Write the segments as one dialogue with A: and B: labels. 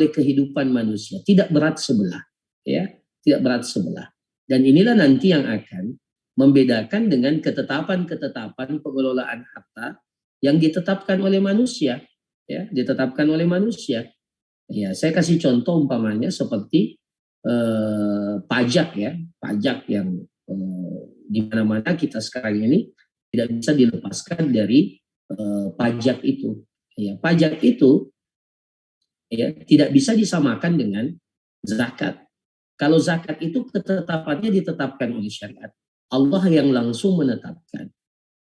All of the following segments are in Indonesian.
A: oleh kehidupan manusia, tidak berat sebelah, ya, tidak berat sebelah. Dan inilah nanti yang akan membedakan dengan ketetapan-ketetapan pengelolaan harta yang ditetapkan oleh manusia, ya, ditetapkan oleh manusia. Ya, saya kasih contoh umpamanya seperti pajak, ya, pajak yang di mana-mana kita sekarang ini tidak bisa dilepaskan dari pajak itu. Ya, pajak itu, ya, tidak bisa disamakan dengan zakat. Kalau zakat itu ketetapannya ditetapkan oleh syariat. Allah yang langsung menetapkan.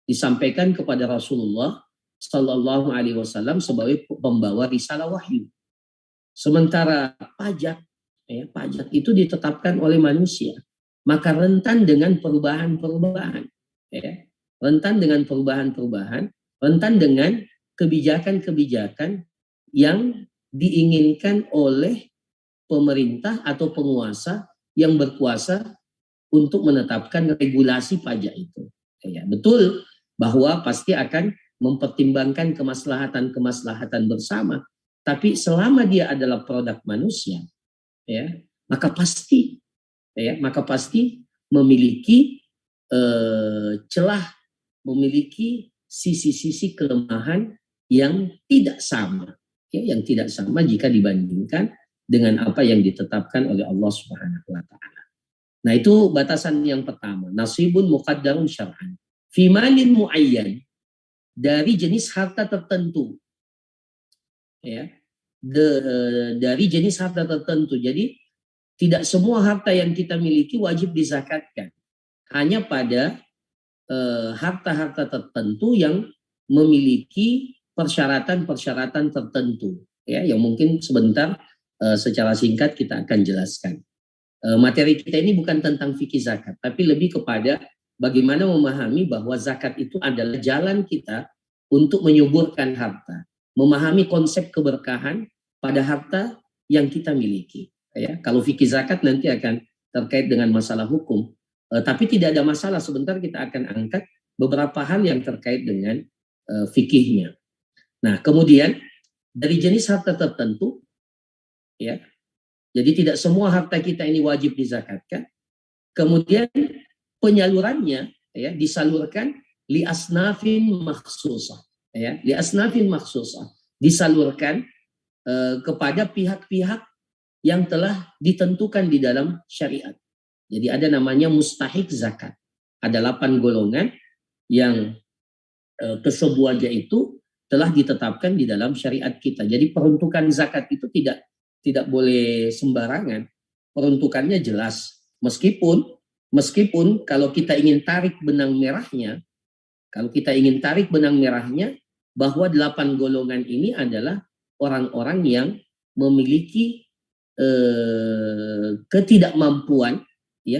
A: Disampaikan kepada Rasulullah Sallallahu Alaihi Wasallam sebagai pembawa risalah wahyu. Sementara pajak, ya, pajak itu ditetapkan oleh manusia, maka rentan dengan perubahan-perubahan, ya, rentan dengan perubahan-perubahan, rentan dengan kebijakan-kebijakan yang diinginkan oleh pemerintah atau penguasa yang berkuasa untuk menetapkan regulasi pajak itu. Ya, betul bahwa pasti akan mempertimbangkan kemaslahatan-kemaslahatan bersama. Tapi selama dia adalah produk manusia, ya, maka pasti memiliki celah, memiliki sisi-sisi kelemahan yang tidak sama, ya, yang tidak sama jika dibandingkan dengan apa yang ditetapkan oleh Allah Subhanahu wa taala. Nah, itu batasan yang pertama, nasibun muqaddarun syar'an fi malin muayyan, dari jenis harta tertentu, ya, dari jenis harta tertentu. Jadi tidak semua harta yang kita miliki wajib dizakatkan, hanya pada harta-harta tertentu yang memiliki persyaratan-persyaratan tertentu, ya, yang mungkin sebentar secara singkat kita akan jelaskan. Materi kita ini bukan tentang fikih zakat, tapi lebih kepada bagaimana memahami bahwa zakat itu adalah jalan kita untuk menyuburkan harta, memahami konsep keberkahan pada harta yang kita miliki. Ya, kalau fikih zakat nanti akan terkait dengan masalah hukum, tapi tidak ada masalah. Sebentar kita akan angkat beberapa hal yang terkait dengan fikihnya. Nah, kemudian dari jenis harta tertentu, ya, jadi tidak semua harta kita ini wajib dizakatkan. Kemudian penyalurannya, ya, disalurkan li asnafin makhsusah, ya, li asnafin makhsusah, disalurkan kepada pihak-pihak yang telah ditentukan di dalam syariat. Jadi ada namanya mustahik zakat. Ada 8 golongan yang kesemuanya itu telah ditetapkan di dalam syariat kita. Jadi peruntukan zakat itu tidak boleh sembarangan. Peruntukannya jelas. Meskipun kalau kita ingin tarik benang merahnya, bahwa 8 golongan ini adalah orang-orang yang memiliki ketidakmampuan, ya,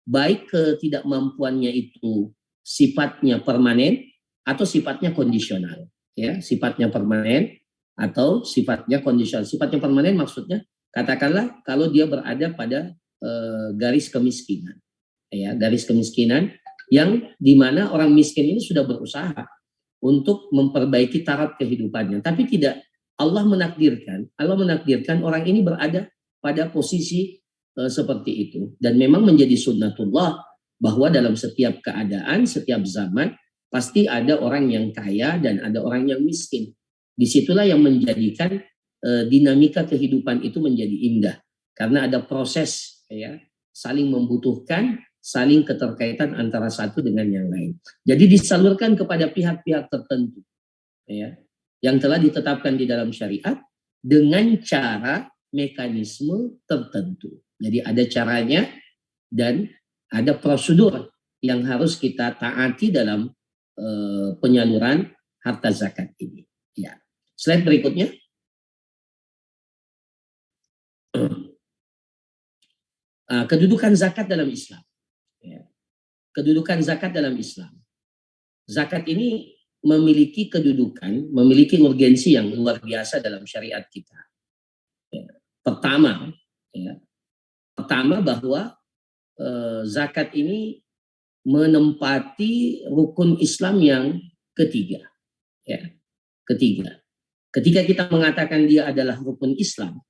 A: baik ketidakmampuannya itu sifatnya permanen atau sifatnya kondisional, ya, sifatnya permanen atau sifatnya kondisional. Sifatnya permanen maksudnya katakanlah kalau dia berada pada garis kemiskinan, ya, garis kemiskinan yang dimana orang miskin ini sudah berusaha untuk memperbaiki taraf kehidupannya, tapi tidak, Allah menakdirkan orang ini berada pada posisi seperti itu. Dan memang menjadi sunnatullah bahwa dalam setiap keadaan, setiap zaman pasti ada orang yang kaya dan ada orang yang miskin. Disitulah yang menjadikan dinamika kehidupan itu menjadi indah, karena ada proses, ya, saling membutuhkan, saling keterkaitan antara satu dengan yang lain. Jadi disalurkan kepada pihak-pihak tertentu, ya, yang telah ditetapkan di dalam syariat dengan cara mekanisme tertentu. Jadi ada caranya dan ada prosedur yang harus kita taati dalam penyaluran harta zakat ini. Ya. Slide berikutnya. Kedudukan zakat dalam Islam. Ya. Kedudukan zakat dalam Islam. Zakat ini memiliki kedudukan, memiliki urgensi yang luar biasa dalam syariat kita. Ya. Pertama bahwa zakat ini menempati rukun Islam yang ketiga. Ya. Ketiga. Ketika kita mengatakan dia adalah rukun Islam,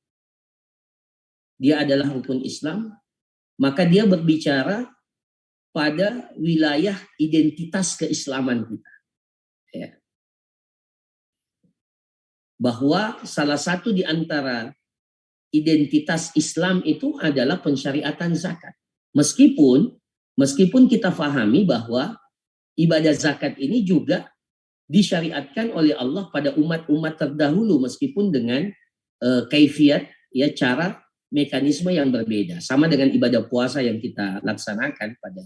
A: maka dia berbicara pada wilayah identitas keislaman kita. Ya. Bahwa salah satu di antara identitas Islam itu adalah pensyariatan zakat. Meskipun kita fahami bahwa ibadah zakat ini juga disyariatkan oleh Allah pada umat-umat terdahulu, meskipun dengan kaifiat, ya, cara mekanisme yang berbeda. Sama dengan ibadah puasa yang kita laksanakan pada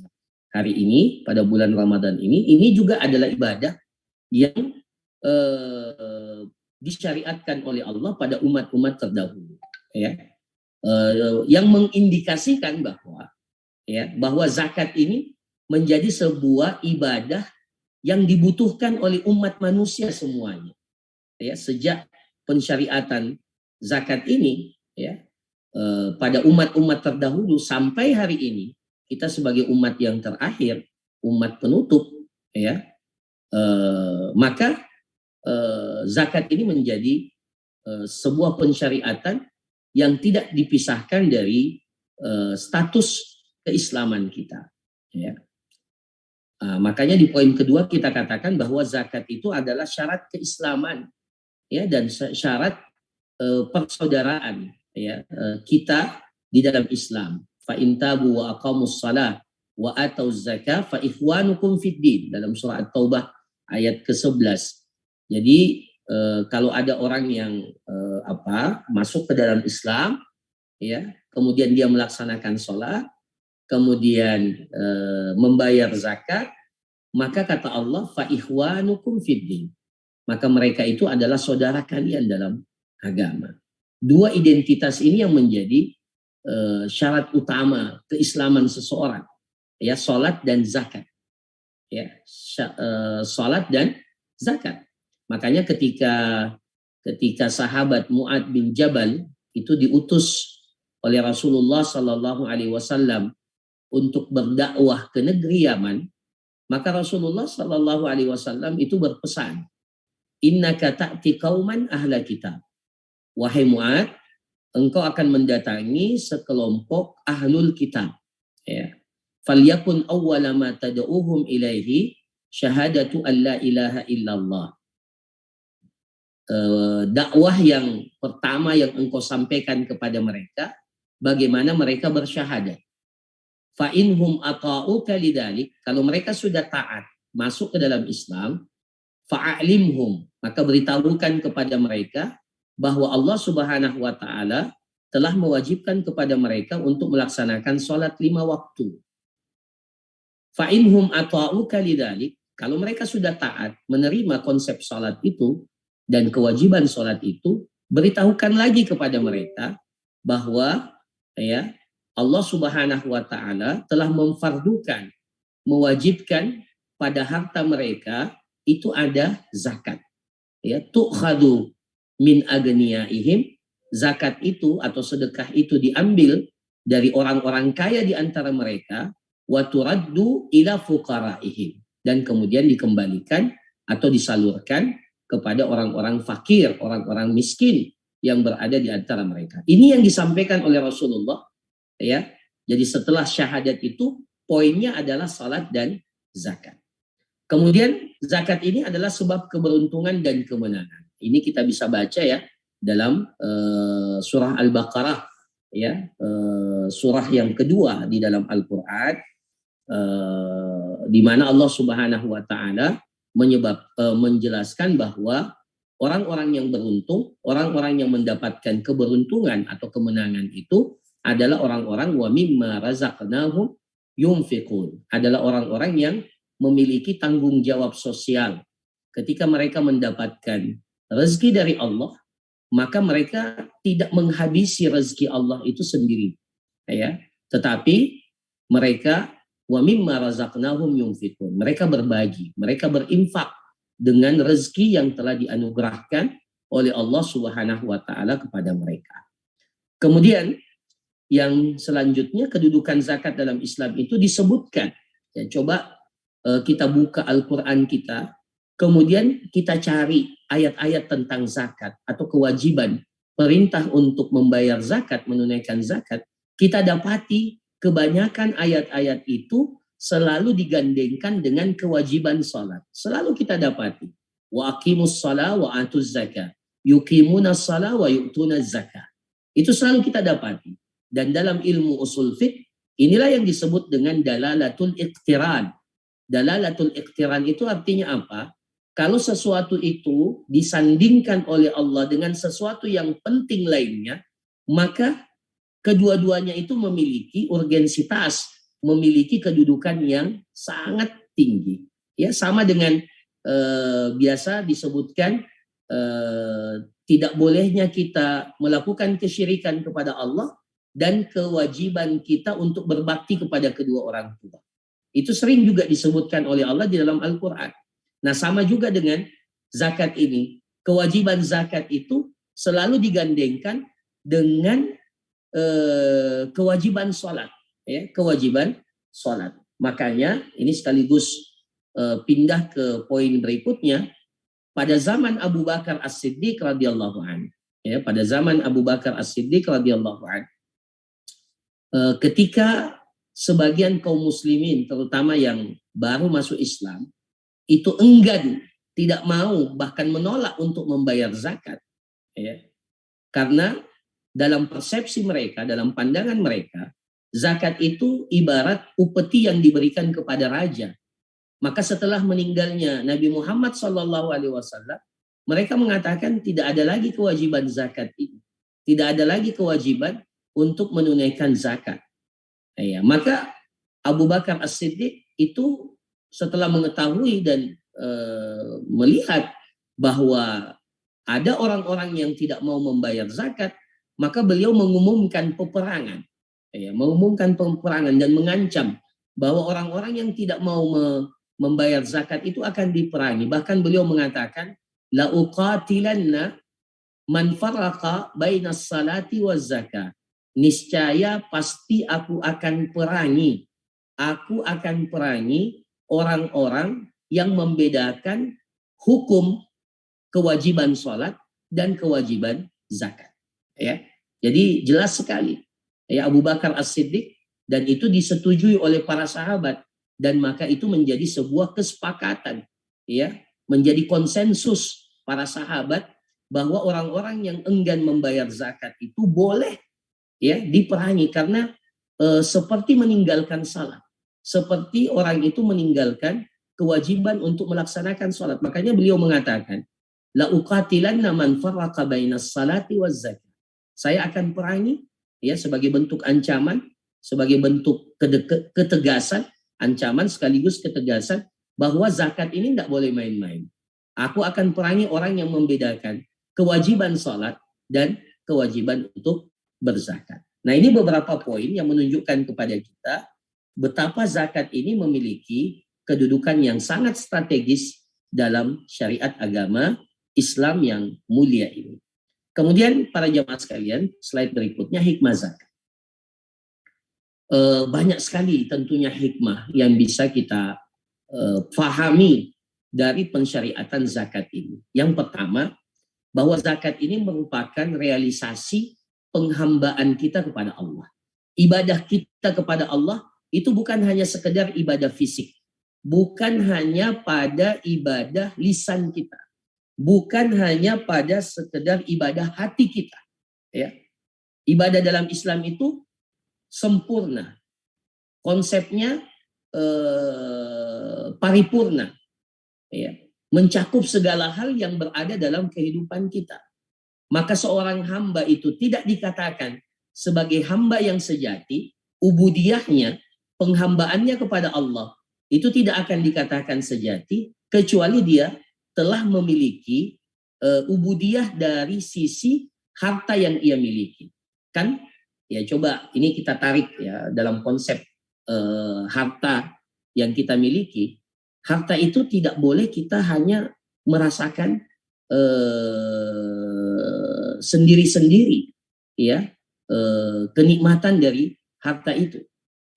A: hari ini, pada bulan Ramadan ini juga adalah ibadah yang disyariatkan oleh Allah pada umat-umat terdahulu, ya. Yang mengindikasikan bahwa zakat ini menjadi sebuah ibadah yang dibutuhkan oleh umat manusia semuanya, ya. Sejak pensyariatan zakat ini, ya, pada umat-umat terdahulu sampai hari ini, kita sebagai umat yang terakhir, umat penutup, ya, maka zakat ini menjadi sebuah pensyariatan yang tidak dipisahkan dari status keislaman kita, ya. Makanya di poin kedua kita katakan bahwa zakat itu adalah syarat keislaman, ya, dan syarat persaudaraan, ya, kita di dalam Islam. Fa in tabu wa aqamus shalah wa atauz zakah fa ikhwanukum fid din, dalam surah At-Taubah ayat ke-11. Jadi kalau ada orang yang masuk ke dalam Islam, ya, kemudian dia melaksanakan sholat, kemudian membayar zakat, maka kata Allah fa ikhwanukum fiddin, maka mereka itu adalah saudara kalian dalam agama. Dua identitas ini yang menjadi syarat utama keislaman seseorang, ya, salat dan zakat, ya, salat dan zakat. Makanya ketika sahabat Mu'ad bin Jabal itu diutus oleh Rasulullah Sallallahu Alaihi Wasallam untuk berdakwah ke negeri Yaman, maka Rasulullah Sallallahu Alaihi Wasallam itu berpesan, innaka ta'ti qauman ahla kitab, wahai Mu'ad, engkau akan mendatangi sekelompok ahlul kitab, ya. Falyakun awwala ma tad'uhum ilaihi syahadatu an la ilaha illallah. Dakwah yang pertama yang engkau sampaikan kepada mereka, bagaimana mereka bersyahadat. Fa inhum ata'uka lidzalik, kalau mereka sudah taat masuk ke dalam Islam, fa'alimhum, maka beritahukan kepada mereka bahwa Allah Subhanahu wa taala telah mewajibkan kepada mereka untuk melaksanakan salat 5 waktu. Fa inhum ata'uka lidzalik, kalau mereka sudah taat menerima konsep salat itu dan kewajiban salat itu, beritahukan lagi kepada mereka bahwa, ya, Allah Subhanahu wa taala telah memfardukan, mewajibkan pada harta mereka itu ada zakat, ya, tu'khadu min agniyaihim, zakat itu atau sedekah itu diambil dari orang-orang kaya di antara mereka, wa turaddu ila fuqaraihim, dan kemudian dikembalikan atau disalurkan kepada orang-orang fakir, orang-orang miskin yang berada di antara mereka. Ini yang disampaikan oleh Rasulullah, ya. Jadi setelah syahadat itu poinnya adalah salat dan zakat. Kemudian zakat ini adalah sebab keberuntungan dan kemenangan. Ini kita bisa baca, ya, dalam surah Al-Baqarah, ya, surah yang kedua di dalam Al-Qur'an, di mana Allah Subhanahu wa taala menjelaskan bahwa orang-orang yang beruntung, orang-orang yang mendapatkan keberuntungan atau kemenangan itu adalah orang-orang wa mimma razaqnahum yunfiqun, adalah orang-orang yang memiliki tanggung jawab sosial. Ketika mereka mendapatkan rezeki dari Allah, maka mereka tidak menghabisi rezeki Allah itu sendiri, ya, tetapi mereka wa mimma razaqnahum yunfiqun, mereka berbagi, mereka berinfak dengan rezeki yang telah dianugerahkan oleh Allah Subhanahu wa taala kepada mereka. Kemudian yang selanjutnya, kedudukan zakat dalam Islam itu disebutkan, ya, coba kita buka Al-Qur'an kita kemudian kita cari ayat-ayat tentang zakat atau kewajiban perintah untuk membayar zakat, menunaikan zakat, kita dapati kebanyakan ayat-ayat itu selalu digandengkan dengan kewajiban salat. Selalu kita dapati. Wa aqimus shalah wa atuz zakat. Yuqimuna shalah wa yu'tuna zakat. Itu selalu kita dapati. Dan dalam ilmu usul fiqh, inilah yang disebut dengan dalalatul iqtiran. Dalalatul iqtiran itu artinya apa? Kalau sesuatu itu disandingkan oleh Allah dengan sesuatu yang penting lainnya, maka kedua-duanya itu memiliki urgensitas, memiliki kedudukan yang sangat tinggi. Ya, sama dengan biasa disebutkan tidak bolehnya kita melakukan kesyirikan kepada Allah dan kewajiban kita untuk berbakti kepada kedua orang tua. Itu sering juga disebutkan oleh Allah di dalam Al-Quran. Nah, sama juga dengan zakat ini. Kewajiban zakat itu selalu digandengkan dengan kewajiban sholat. Ya, kewajiban sholat. Makanya ini sekaligus pindah ke poin berikutnya. Pada zaman Abu Bakar As-Siddiq radhiyallahu anhu. Ya, pada zaman Abu Bakar As-Siddiq radhiyallahu anhu. Ketika sebagian kaum muslimin, terutama yang baru masuk Islam, itu enggan, tidak mau, bahkan menolak untuk membayar zakat. Ya. Karena dalam persepsi mereka, dalam pandangan mereka, zakat itu ibarat upeti yang diberikan kepada raja. Maka setelah meninggalnya Nabi Muhammad SAW, mereka mengatakan tidak ada lagi kewajiban zakat ini. Tidak ada lagi kewajiban untuk menunaikan zakat. Ya, maka Abu Bakar As-Siddiq itu setelah mengetahui dan melihat bahwa ada orang-orang yang tidak mau membayar zakat, maka beliau mengumumkan peperangan, ya, mengumumkan peperangan dan mengancam bahwa orang-orang yang tidak mau membayar zakat itu akan diperangi. Bahkan beliau mengatakan, la uqatilanna man farraqa bainas salati waz zakat. Niscaya pasti aku akan perangi. Aku akan perangi orang-orang yang membedakan hukum kewajiban sholat dan kewajiban zakat. Ya, jadi jelas sekali. Ya, Abu Bakar As-Siddiq, dan itu disetujui oleh para sahabat, dan maka itu menjadi sebuah kesepakatan, ya, menjadi konsensus para sahabat bahwa orang-orang yang enggan membayar zakat itu boleh, ya, diperangi karena seperti meninggalkan salat. Seperti orang itu meninggalkan kewajiban untuk melaksanakan salat. Makanya beliau mengatakan, la uqatilanna man farraqa bainas salati waz zakat. Saya akan perangi, ya, sebagai bentuk ancaman, sebagai bentuk ketegasan, ancaman sekaligus ketegasan bahwa zakat ini tidak boleh main-main. Aku akan perangi orang yang membedakan kewajiban salat dan kewajiban untuk berzakat. Nah, ini beberapa poin yang menunjukkan kepada kita betapa zakat ini memiliki kedudukan yang sangat strategis dalam syariat agama Islam yang mulia ini. Kemudian para jamaah sekalian, slide berikutnya hikmah zakat. Banyak sekali tentunya hikmah yang bisa kita pahami dari pensyariatan zakat ini. Yang pertama, bahwa zakat ini merupakan realisasi penghambaan kita kepada Allah. Ibadah kita kepada Allah itu bukan hanya sekedar ibadah fisik, bukan hanya pada ibadah lisan kita, bukan hanya pada sekedar ibadah hati kita. Ya. Ibadah dalam Islam itu sempurna, konsepnya paripurna, ya, mencakup segala hal yang berada dalam kehidupan kita. Maka seorang hamba itu tidak dikatakan sebagai hamba yang sejati, ubudiyahnya, penghambaannya kepada Allah itu tidak akan dikatakan sejati kecuali dia telah memiliki ubudiyah dari sisi harta yang ia miliki. Kan? Ya, coba ini kita tarik, ya, dalam konsep harta yang kita miliki. Harta itu tidak boleh kita hanya merasakan sendiri-sendiri, ya, kenikmatan dari harta itu.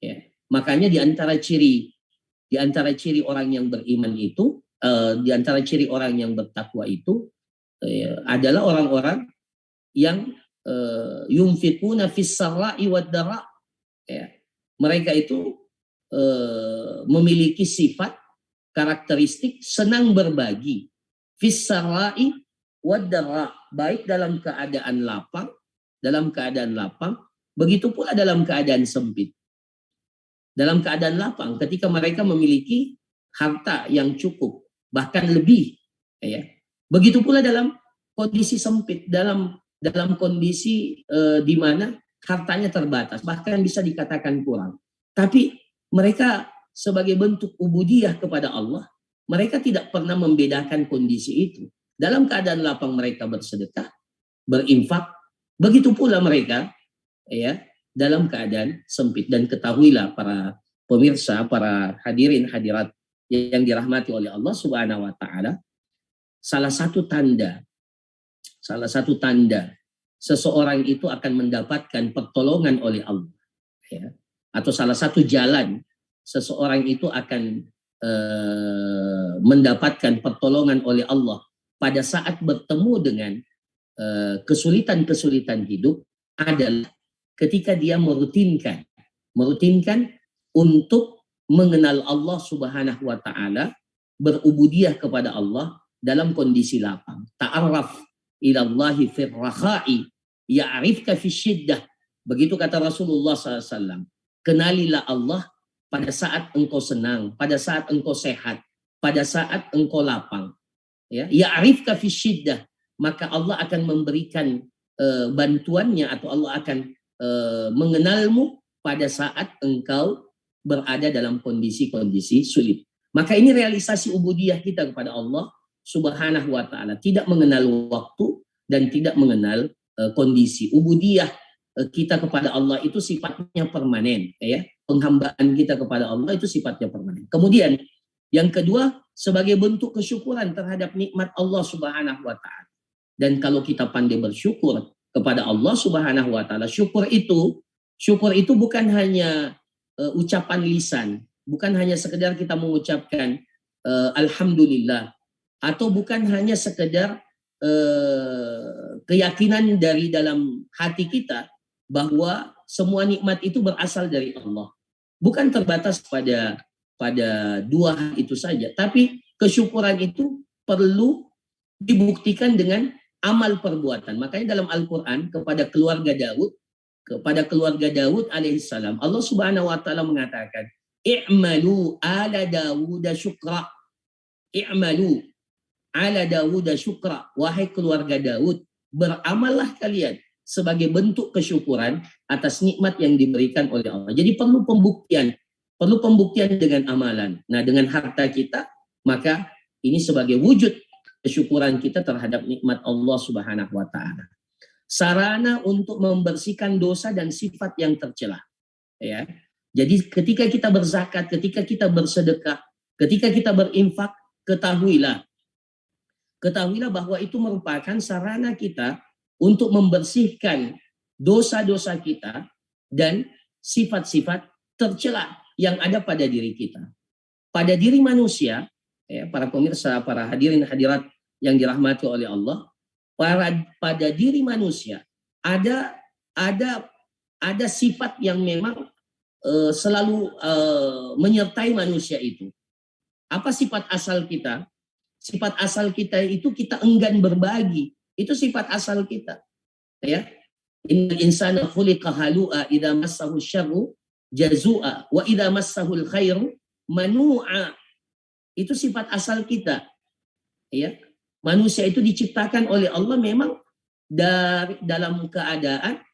A: Ya. Makanya di antara ciri orang yang beriman itu di antara ciri orang yang bertakwa itu adalah orang-orang yang yunfikuna fis sarra'i wad dara. Ya. Mereka itu memiliki sifat karakteristik senang berbagi fis sarra'i wad dara, baik dalam keadaan lapang, begitu pula dalam keadaan sempit. Dalam keadaan lapang, ketika mereka memiliki harta yang cukup, bahkan lebih, ya. Begitu pula dalam kondisi sempit, dalam kondisi di mana hartanya terbatas, bahkan bisa dikatakan kurang. Tapi mereka sebagai bentuk ubudiyah kepada Allah, mereka tidak pernah membedakan kondisi itu. Dalam keadaan lapang mereka bersedekah, berinfak, begitu pula mereka, ya, dalam keadaan sempit. Dan ketahuilah para pemirsa, para hadirin hadirat yang dirahmati oleh Allah Subhanahu wa taala, salah satu tanda seseorang itu akan mendapatkan pertolongan oleh Allah, ya, atau salah satu jalan seseorang itu akan mendapatkan pertolongan oleh Allah pada saat bertemu dengan kesulitan-kesulitan hidup adalah ketika dia merutinkan untuk mengenal Allah Subhanahu wa taala, berubudiyah kepada Allah dalam kondisi lapang. Ta'arraf ilallahi fir rakha'i ya'rifka fi syiddah. Begitu kata Rasulullah SAW. Kenalilah Allah pada saat engkau senang, pada saat engkau sehat, pada saat engkau lapang. Ya, ya'rifka fi syiddah, maka Allah akan memberikan bantuannya, atau Allah akan mengenalmu pada saat engkau berada dalam kondisi-kondisi sulit. Maka ini realisasi ubudiyah kita kepada Allah Subhanahu wa taala, tidak mengenal waktu dan tidak mengenal kondisi. Ubudiyah kita kepada Allah itu sifatnya permanen, ya. Penghambaan kita kepada Allah itu sifatnya permanen. Kemudian yang kedua, sebagai bentuk kesyukuran terhadap nikmat Allah Subhanahu wa taala. Dan kalau kita pandai bersyukur kepada Allah Subhanahu wa taala, syukur itu bukan hanya ucapan lisan, bukan hanya sekedar kita mengucapkan alhamdulillah, atau bukan hanya sekedar keyakinan dari dalam hati kita bahwa semua nikmat itu berasal dari Allah. Bukan terbatas pada dua hal itu saja, tapi kesyukuran itu perlu dibuktikan dengan amal perbuatan. Makanya dalam Al-Quran kepada keluarga Daud alaihissalam, Allah Subhanahu wa taala mengatakan, i'malu ala Dawud syukra. I'malu ala Dawud syukra. Wahai keluarga Daud, beramallah kalian sebagai bentuk kesyukuran atas nikmat yang diberikan oleh Allah. Jadi perlu pembuktian dengan amalan. Nah, dengan harta kita, maka ini sebagai wujud kesyukuran kita terhadap nikmat Allah Subhanahu wa taala. Sarana untuk membersihkan dosa dan sifat yang tercela, ya. Jadi ketika kita berzakat, ketika kita bersedekah, ketika kita berinfak, ketahuilah bahwa itu merupakan sarana kita untuk membersihkan dosa-dosa kita dan sifat-sifat tercela yang ada pada diri kita. Pada diri manusia, ya, para pemirsa, para hadirin hadirat yang dirahmati oleh Allah, pada diri manusia ada sifat yang memang selalu menyertai manusia itu. Apa sifat asal kita? Sifat asal kita itu kita enggan berbagi. Itu sifat asal kita. Ya. Innal insana khuliqa halu'a idza massahu syarru jazua wa idza massahu khairu manu'a. Itu sifat asal kita. Ya. Manusia itu diciptakan oleh Allah memang dalam keadaan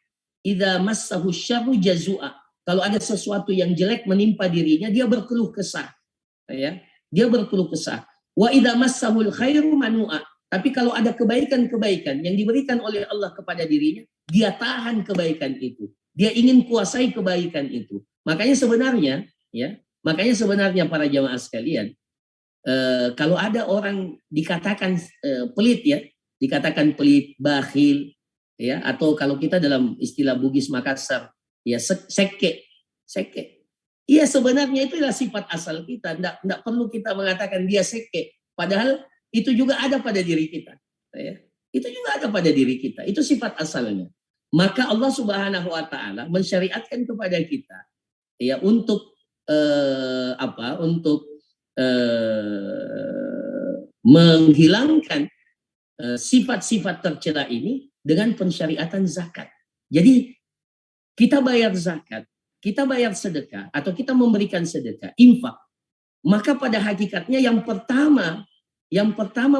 A: idza massahu syarru jazua. Kalau ada sesuatu yang jelek menimpa dirinya, dia berkeluh kesah. Ya. Dia berkeluh kesah. Wa idza massahu khairu manu'a. Tapi kalau ada kebaikan-kebaikan yang diberikan oleh Allah kepada dirinya, dia tahan kebaikan itu. Dia ingin kuasai kebaikan itu. Makanya sebenarnya para jamaah sekalian, kalau ada orang dikatakan pelit, ya, dikatakan pelit, bakhil, ya, atau kalau kita dalam istilah Bugis Makassar, ya, seke. Iya, sebenarnya itulah sifat asal kita. Nggak perlu kita mengatakan dia seke. Padahal itu juga ada pada diri kita. Ya. Itu juga ada pada diri kita. Itu sifat asalnya. Maka Allah Subhanahu wa taala mensyariatkan kepada kita ya untuk untuk menghilangkan sifat-sifat tercela ini dengan pensyariatan zakat. Jadi kita bayar zakat, kita bayar sedekah atau kita memberikan sedekah, infak, maka pada hakikatnya yang pertama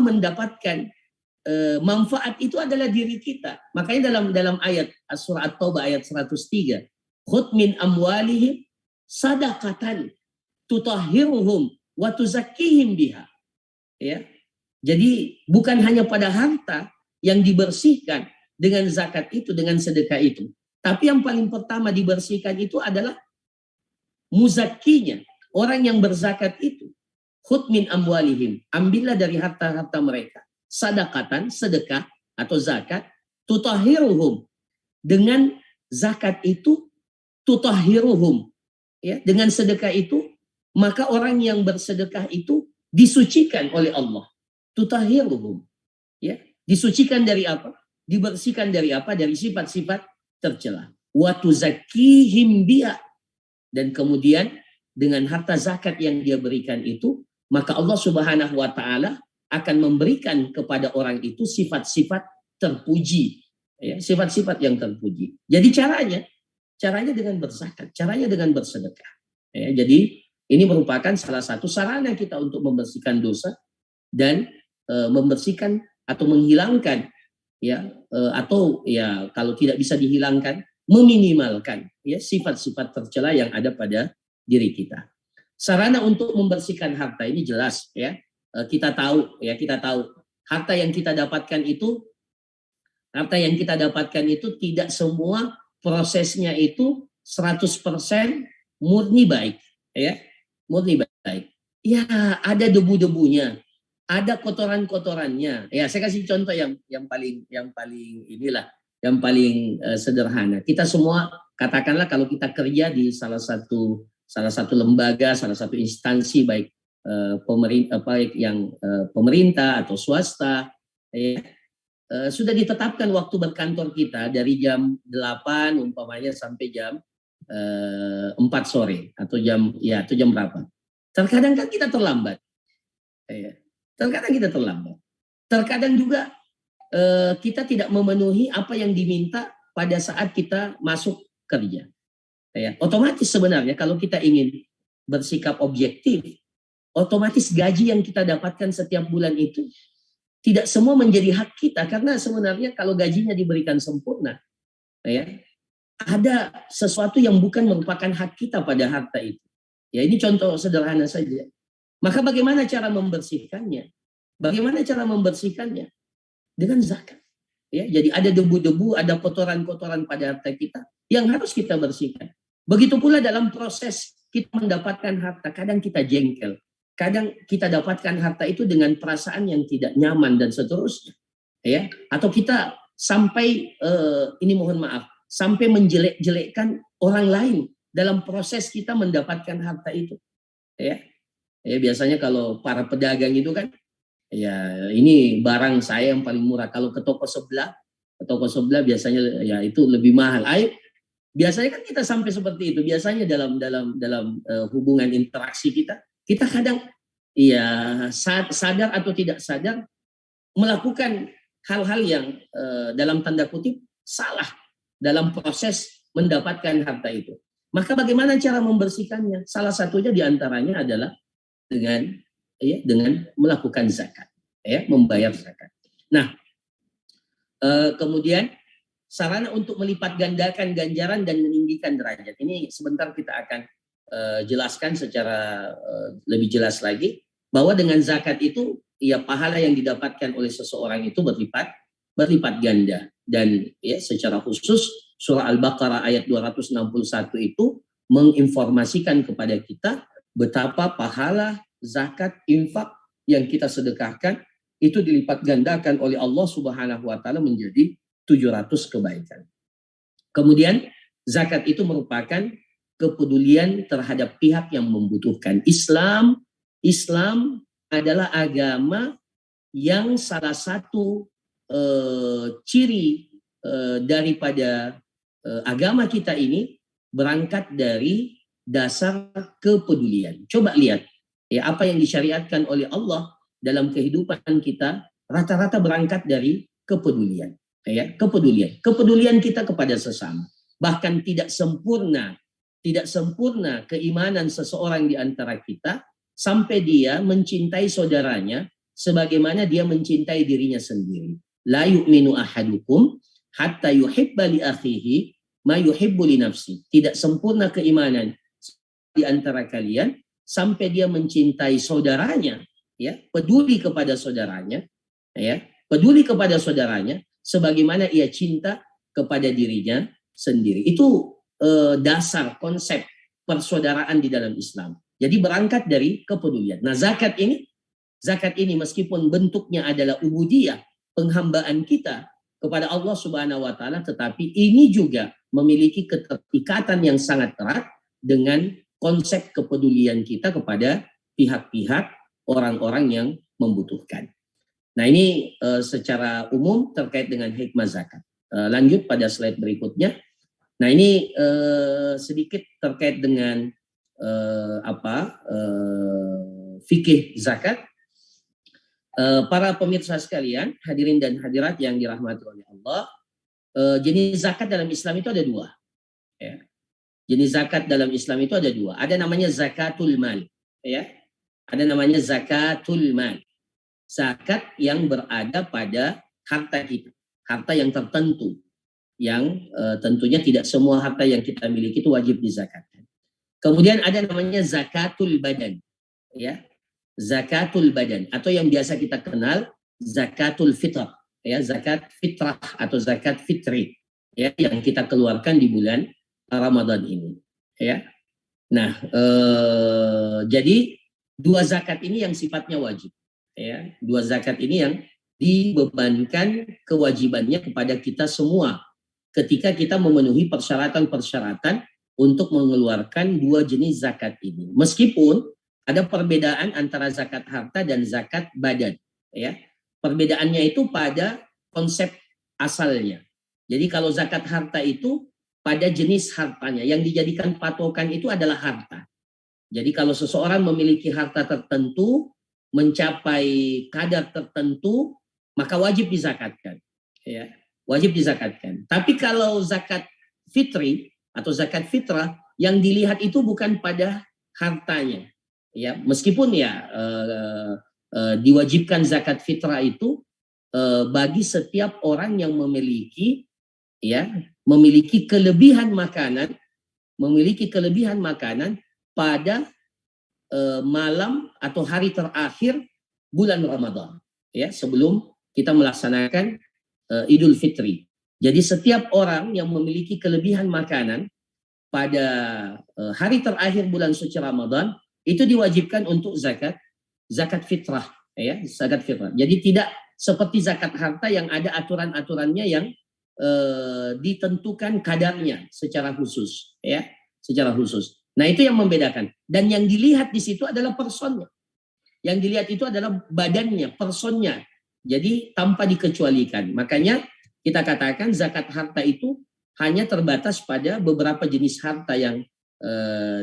A: mendapatkan manfaat itu adalah diri kita. Makanya dalam ayat surah At-Taubah ayat 103, khudh min amwalihim sadaqatan tutahhiruhum wa tuzakkihim biha. Ya. Jadi bukan hanya pada harta yang dibersihkan dengan zakat itu, dengan sedekah itu. Tapi yang paling pertama dibersihkan itu adalah muzakkinya. Orang yang berzakat itu. Khudh min amwalihim. Ambillah dari harta-harta mereka. Sadaqatan, sedekah atau zakat. Tutahhiruhum. Dengan zakat itu, tutahhiruhum. Ya, dengan sedekah itu, maka orang yang bersedekah itu disucikan oleh Allah. Tutahhiruhum. Ya, disucikan dari apa? Dibersihkan dari apa? Dari sifat-sifat tercela. Wa tuzakkihim biha. Dan kemudian dengan harta zakat yang dia berikan itu, maka Allah Subhanahu wa taala akan memberikan kepada orang itu sifat-sifat terpuji. Ya, sifat-sifat yang terpuji. Jadi caranya dengan berzakat, caranya dengan bersedekah. Ya, jadi ini merupakan salah satu sarana kita untuk membersihkan dosa dan membersihkan atau menghilangkan ya atau ya kalau tidak bisa dihilangkan meminimalkan ya sifat-sifat tercela yang ada pada diri kita. Sarana untuk membersihkan harta ini jelas ya. Kita tahu harta yang kita dapatkan itu tidak semua prosesnya itu 100% murni baik ya. Murni baik. Ya, ada debu-debunya. Ada kotoran-kotorannya. Ya, saya kasih contoh yang paling sederhana. Kita semua katakanlah kalau kita kerja di salah satu lembaga, salah satu instansi baik pemerintah atau swasta, ya, sudah ditetapkan waktu berkantor kita dari jam 8 umpamanya sampai jam 4 sore atau jam berapa. Terkadang kan kita terlambat. Ya. Terkadang juga kita tidak memenuhi apa yang diminta pada saat kita masuk kerja. Ya, otomatis sebenarnya kalau kita ingin bersikap objektif, otomatis gaji yang kita dapatkan setiap bulan itu tidak semua menjadi hak kita karena sebenarnya kalau gajinya diberikan sempurna, ya, ada sesuatu yang bukan merupakan hak kita pada harta itu. Ya, ini contoh sederhana saja. Maka bagaimana cara membersihkannya? Dengan zakat. Ya, jadi ada debu-debu, ada kotoran-kotoran pada harta kita yang harus kita bersihkan. Begitu pula dalam proses kita mendapatkan harta, kadang kita jengkel. Kadang kita dapatkan harta itu dengan perasaan yang tidak nyaman dan seterusnya. Ya, atau kita sampai sampai menjelek-jelekkan orang lain dalam proses kita mendapatkan harta itu. Ya. Ya, biasanya kalau para pedagang itu kan, ya ini barang saya yang paling murah. Kalau ke toko sebelah biasanya ya itu lebih mahal. Biasanya kan kita sampai seperti itu. Biasanya dalam hubungan interaksi kita kadang ya sadar atau tidak sadar melakukan hal-hal yang dalam tanda kutip salah dalam proses mendapatkan harta itu. Maka bagaimana cara membersihkannya? Salah satunya diantaranya adalah dengan melakukan zakat, ya, membayar zakat. Nah, kemudian sarana untuk melipat gandakan ganjaran dan meninggikan derajat. Ini sebentar kita akan jelaskan secara lebih jelas lagi bahwa dengan zakat itu ya pahala yang didapatkan oleh seseorang itu berlipat ganda dan ya secara khusus surah Al-Baqarah ayat 261 itu menginformasikan kepada kita betapa pahala zakat, infak yang kita sedekahkan itu dilipat gandakan oleh Allah Subhanahu wa taala menjadi 700 kebaikan. Kemudian zakat itu merupakan kepedulian terhadap pihak yang membutuhkan. Islam adalah agama yang salah satu ciri daripada agama kita ini berangkat dari dasar kepedulian. Coba lihat ya apa yang disyariatkan oleh Allah dalam kehidupan kita rata-rata berangkat dari kepedulian. Ya, kepedulian kita kepada sesama. Bahkan tidak sempurna keimanan seseorang di antara kita sampai dia mencintai saudaranya sebagaimana dia mencintai dirinya sendiri. La yu'minu ahadukum hatta yuhibba li akhihi ma yuhibbu li nafsi. Tidak sempurna keimanan di antara kalian sampai dia mencintai saudaranya, ya, peduli kepada saudaranya, ya, peduli kepada saudaranya sebagaimana ia cinta kepada dirinya sendiri. Itu dasar konsep persaudaraan di dalam Islam. Jadi berangkat dari kepedulian. Nah, zakat ini meskipun bentuknya adalah ubudiyah, penghambaan kita kepada Allah Subhanahu wa taala, tetapi ini juga memiliki keterikatan yang sangat erat dengan konsep kepedulian kita kepada pihak-pihak orang-orang yang membutuhkan. Nah, ini secara umum terkait dengan hikmah zakat. Lanjut pada slide berikutnya. Nah, ini sedikit terkait dengan fikih zakat. Para pemirsa sekalian, hadirin dan hadirat yang dirahmati oleh Allah, jenis zakat dalam Islam itu ada dua. Ya. Jenis zakat dalam Islam itu ada dua. Ada namanya zakatul mal, ya. Ada namanya zakatul mal. Zakat yang berada pada harta kita, harta yang tertentu, yang tentunya tidak semua harta yang kita miliki itu wajib dizakatkan. Kemudian ada namanya zakatul badan, ya, zakatul badan, atau yang biasa kita kenal zakatul fitrah, ya, zakat fitrah atau zakat fitri, ya, yang kita keluarkan di bulan Ramadan ini, ya. Nah, jadi dua zakat ini yang sifatnya wajib. Ya, dua zakat ini yang dibebankan kewajibannya kepada kita semua ketika kita memenuhi persyaratan-persyaratan untuk mengeluarkan dua jenis zakat ini. Meskipun ada perbedaan antara zakat harta dan zakat badan, ya. Perbedaannya itu pada konsep asalnya. Jadi kalau zakat harta itu pada jenis hartanya, yang dijadikan patokan itu adalah harta. Jadi kalau seseorang memiliki harta tertentu mencapai kadar tertentu, maka wajib dizakatkan, ya, wajib dizakatkan. Tapi kalau zakat fitri atau zakat fitrah, yang dilihat itu bukan pada hartanya, ya, meskipun ya diwajibkan zakat fitrah itu bagi setiap orang yang memiliki, ya, memiliki kelebihan makanan pada malam atau hari terakhir bulan Ramadan, ya, sebelum kita melaksanakan Idul Fitri. Jadi setiap orang yang memiliki kelebihan makanan pada hari terakhir bulan suci Ramadan itu diwajibkan untuk zakat fitrah, ya, zakat fitrah. Jadi tidak seperti zakat harta yang ada aturan-aturannya yang ditentukan kadarnya secara khusus, ya, secara khusus. Nah, itu yang membedakan. Dan yang dilihat di situ adalah personnya. Yang dilihat itu adalah badannya, personnya. Jadi tanpa dikecualikan. Makanya kita katakan zakat harta itu hanya terbatas pada beberapa jenis harta yang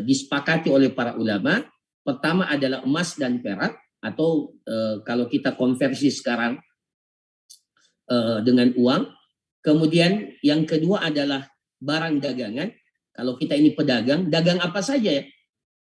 A: disepakati oleh para ulama. Pertama adalah emas dan perak, atau kalau kita konversi sekarang dengan uang. Kemudian yang kedua adalah barang dagangan. Kalau kita ini pedagang, dagang apa saja ya?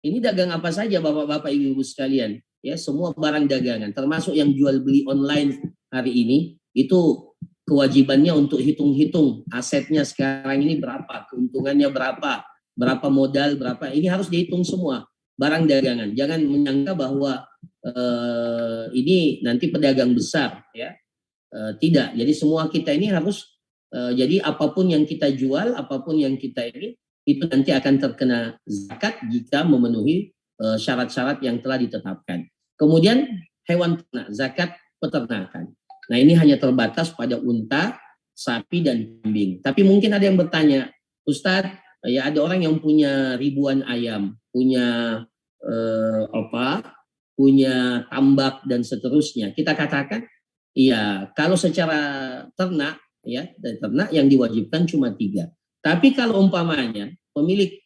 A: Ini dagang apa saja Bapak-bapak Ibu-ibu sekalian? Ya, semua barang dagangan, termasuk yang jual beli online hari ini, itu kewajibannya untuk hitung-hitung asetnya sekarang ini berapa, keuntungannya berapa modal, berapa. Ini harus dihitung semua barang dagangan. Jangan menyangka bahwa ini nanti pedagang besar, ya. Tidak. Jadi semua kita ini harus jadi apapun yang kita jual, apapun yang kita ini, itu nanti akan terkena zakat jika memenuhi syarat-syarat yang telah ditetapkan. Kemudian hewan ternak, zakat peternakan. Nah, ini hanya terbatas pada unta, sapi, dan kambing. Tapi mungkin ada yang bertanya, Ustadz, ya ada orang yang punya ribuan ayam, punya punya tambak dan seterusnya. Kita katakan, iya, kalau secara ternak, ya, dari ternak yang diwajibkan cuma 3. Tapi kalau umpamanya pemilik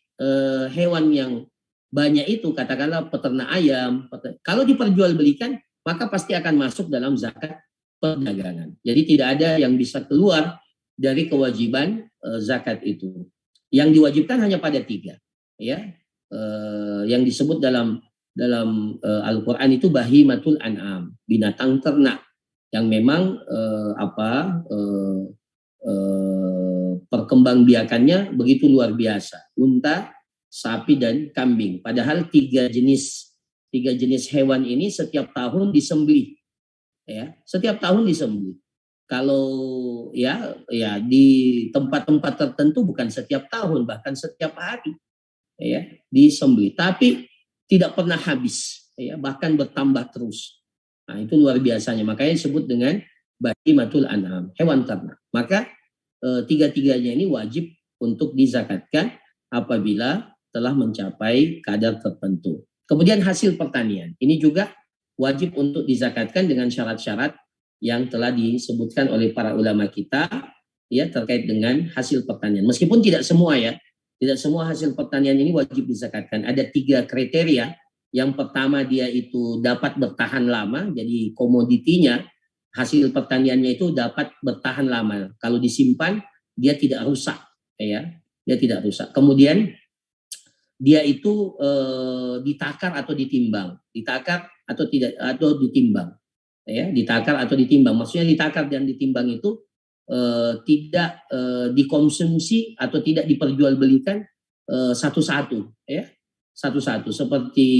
A: hewan yang banyak itu, katakanlah peternak ayam, kalau diperjualbelikan, maka pasti akan masuk dalam zakat perdagangan. Jadi tidak ada yang bisa keluar dari kewajiban zakat itu. Yang diwajibkan hanya pada 3, ya, yang disebut dalam Al-Quran itu bahimatul an'am, binatang ternak yang memang perkembangbiakannya begitu luar biasa, unta, sapi dan kambing. Padahal tiga jenis hewan ini setiap tahun disembelih, ya, setiap tahun disembelih. Kalau ya di tempat-tempat tertentu bukan setiap tahun, bahkan setiap hari, ya, disembelih. Tapi tidak pernah habis, ya, bahkan bertambah terus. Nah, itu luar biasanya. Makanya disebut dengan bahimatul an'am, hewan ternak. Maka tiga-tiganya ini wajib untuk dizakatkan apabila telah mencapai kadar tertentu. Kemudian hasil pertanian ini juga wajib untuk dizakatkan dengan syarat-syarat yang telah disebutkan oleh para ulama kita, ya, terkait dengan hasil pertanian. Meskipun tidak semua, ya, tidak semua hasil pertanian ini wajib dizakatkan. Ada 3 kriteria. Yang pertama, dia itu dapat bertahan lama, jadi komoditinya, hasil pertaniannya itu dapat bertahan lama. Kalau disimpan, dia tidak rusak, ya, dia tidak rusak. Kemudian dia itu ditakar atau ditimbang, ditakar atau tidak atau ditimbang, ya, ditakar atau ditimbang. Maksudnya ditakar dan ditimbang itu tidak dikonsumsi atau tidak diperjualbelikan satu-satu, ya, satu-satu, seperti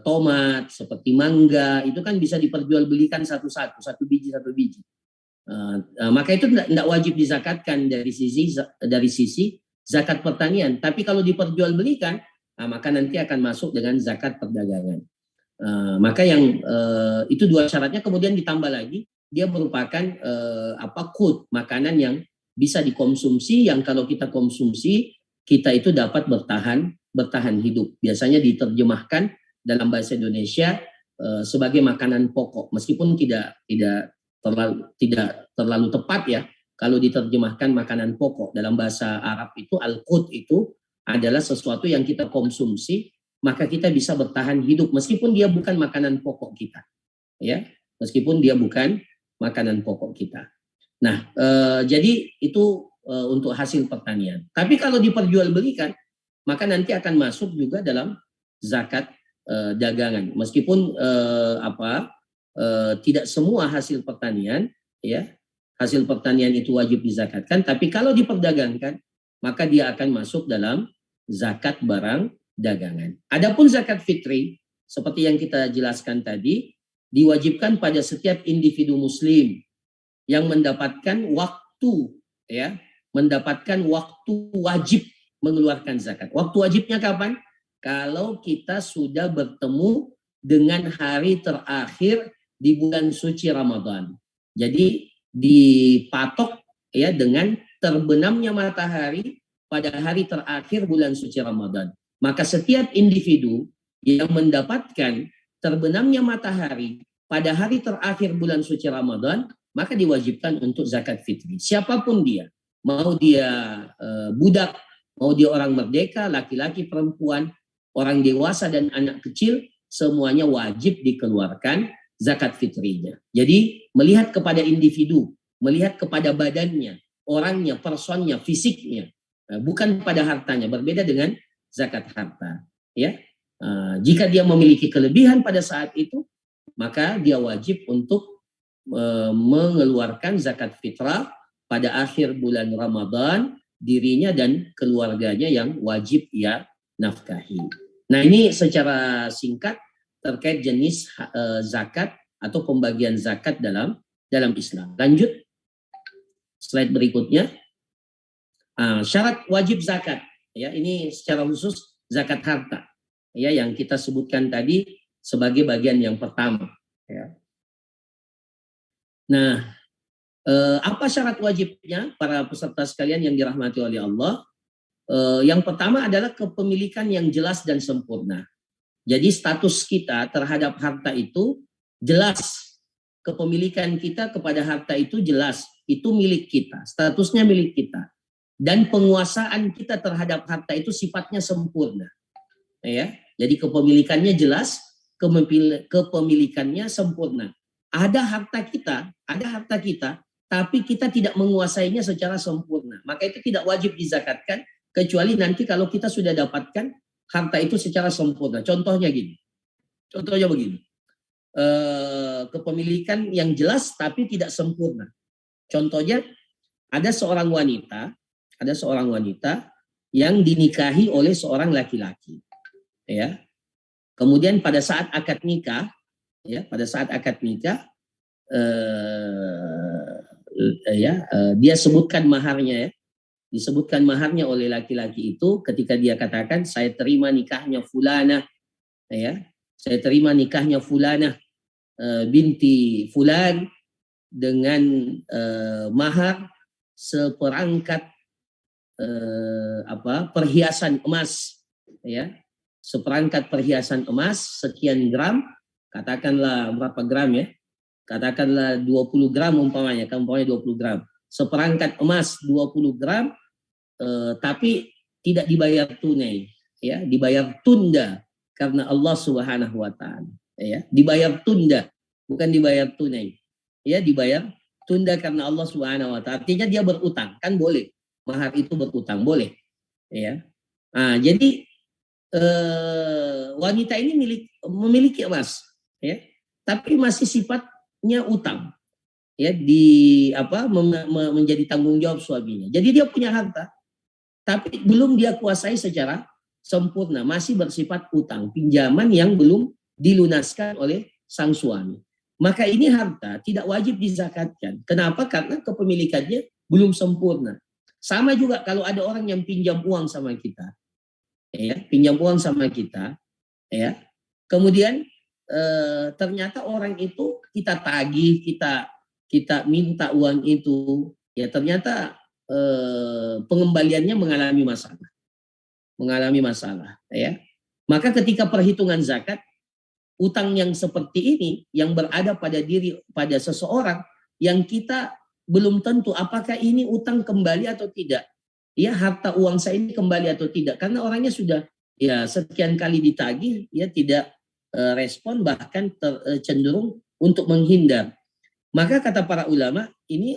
A: tomat, seperti mangga, itu kan bisa diperjualbelikan satu-satu, satu biji. Maka itu tidak wajib dizakatkan dari sisi zakat pertanian. Tapi kalau diperjualbelikan, maka nanti akan masuk dengan zakat perdagangan. Maka yang itu 2 syaratnya. Kemudian ditambah lagi, dia merupakan qut, makanan yang bisa dikonsumsi, yang kalau kita konsumsi, kita itu dapat bertahan hidup. Biasanya diterjemahkan dalam bahasa Indonesia sebagai makanan pokok, meskipun tidak terlalu tepat, ya, kalau diterjemahkan makanan pokok. Dalam bahasa Arab itu al-qut itu adalah sesuatu yang kita konsumsi, maka kita bisa bertahan hidup meskipun dia bukan makanan pokok kita, ya, meskipun dia bukan makanan pokok kita. Nah, jadi itu untuk hasil pertanian. Tapi kalau diperjualbelikan, maka nanti akan masuk juga dalam zakat dagangan. Meskipun tidak semua hasil pertanian, ya, hasil pertanian itu wajib dizakatkan, tapi kalau diperdagangkan, maka dia akan masuk dalam zakat barang dagangan. Adapun zakat fitri, seperti yang kita jelaskan tadi, diwajibkan pada setiap individu muslim yang mendapatkan waktu, ya, mendapatkan waktu wajib mengeluarkan zakat. Waktu wajibnya kapan? Kalau kita sudah bertemu dengan hari terakhir di bulan suci Ramadan. Jadi dipatok, ya, dengan terbenamnya matahari pada hari terakhir bulan suci Ramadan. Maka setiap individu yang mendapatkan terbenamnya matahari pada hari terakhir bulan suci Ramadan, maka diwajibkan untuk zakat fitri. Siapapun dia, mau dia budak, mau dia orang merdeka, laki-laki, perempuan, orang dewasa dan anak kecil, semuanya wajib dikeluarkan zakat fitrinya. Jadi melihat kepada individu, melihat kepada badannya, orangnya, personnya, fisiknya, bukan pada hartanya. Berbeda dengan zakat harta, ya. Jika dia memiliki kelebihan pada saat itu, maka dia wajib untuk mengeluarkan zakat fitrah pada akhir bulan Ramadan, dirinya dan keluarganya yang wajib ia nafkahi. Nah, ini secara singkat terkait jenis zakat atau pembagian zakat dalam Islam. Lanjut slide berikutnya. Syarat wajib zakat, ya, ini secara khusus zakat harta, ya, yang kita sebutkan tadi sebagai bagian yang pertama, ya. Nah, apa syarat wajibnya para peserta sekalian yang dirahmati oleh Allah? Yang pertama adalah kepemilikan yang jelas dan sempurna. Jadi status kita terhadap harta itu jelas. Kepemilikan kita kepada harta itu jelas. Itu milik kita. Statusnya milik kita. Dan penguasaan kita terhadap harta itu sifatnya sempurna. Ya, jadi kepemilikannya jelas, kepemilikannya sempurna. Ada harta kita, tapi kita tidak menguasainya secara sempurna. Maka itu tidak wajib dizakatkan, kecuali nanti kalau kita sudah dapatkan harta itu secara sempurna. Contohnya begini. Kepemilikan yang jelas tapi tidak sempurna. Contohnya ada seorang wanita yang dinikahi oleh seorang laki-laki. Ya. Kemudian pada saat akad nikah, dia sebutkan maharnya, disebutkan maharnya oleh laki-laki itu ketika dia katakan, saya terima nikahnya fulanah, saya terima nikahnya fulanah binti fulan dengan mahar seperangkat perhiasan emas, seperangkat perhiasan emas sekian gram, katakanlah berapa gram ya, katakanlah 20 gram umpamanya 20 gram, seperangkat emas 20 gram, tapi tidak dibayar tunai, dibayar tunda karena Allah Subhanahu wa taala, dibayar tunda, bukan dibayar tunai, dibayar tunda karena Allah Subhanahu wa taala. Artinya dia berutang, kan boleh. Mahar itu berutang, boleh. Nah, jadi wanita ini memiliki emas, tapi masih sifatnya utang, menjadi tanggung jawab suaminya. Jadi dia punya harta, tapi belum dia kuasai secara sempurna, masih bersifat utang, pinjaman yang belum dilunaskan oleh sang suami. Maka ini harta tidak wajib dizakatkan. Kenapa? Karena kepemilikannya belum sempurna. Sama juga kalau ada orang yang pinjam uang sama kita, kemudian ternyata orang itu kita tagih, kita minta uang itu, ternyata pengembaliannya mengalami masalah, maka ketika perhitungan zakat, utang yang seperti ini yang berada pada seseorang yang kita belum tentu apakah ini utang kembali atau tidak, harta uang saya ini kembali atau tidak, karena orangnya sudah sekian kali ditagih, tidak respon, bahkan cenderung untuk menghindar. Maka kata para ulama, ini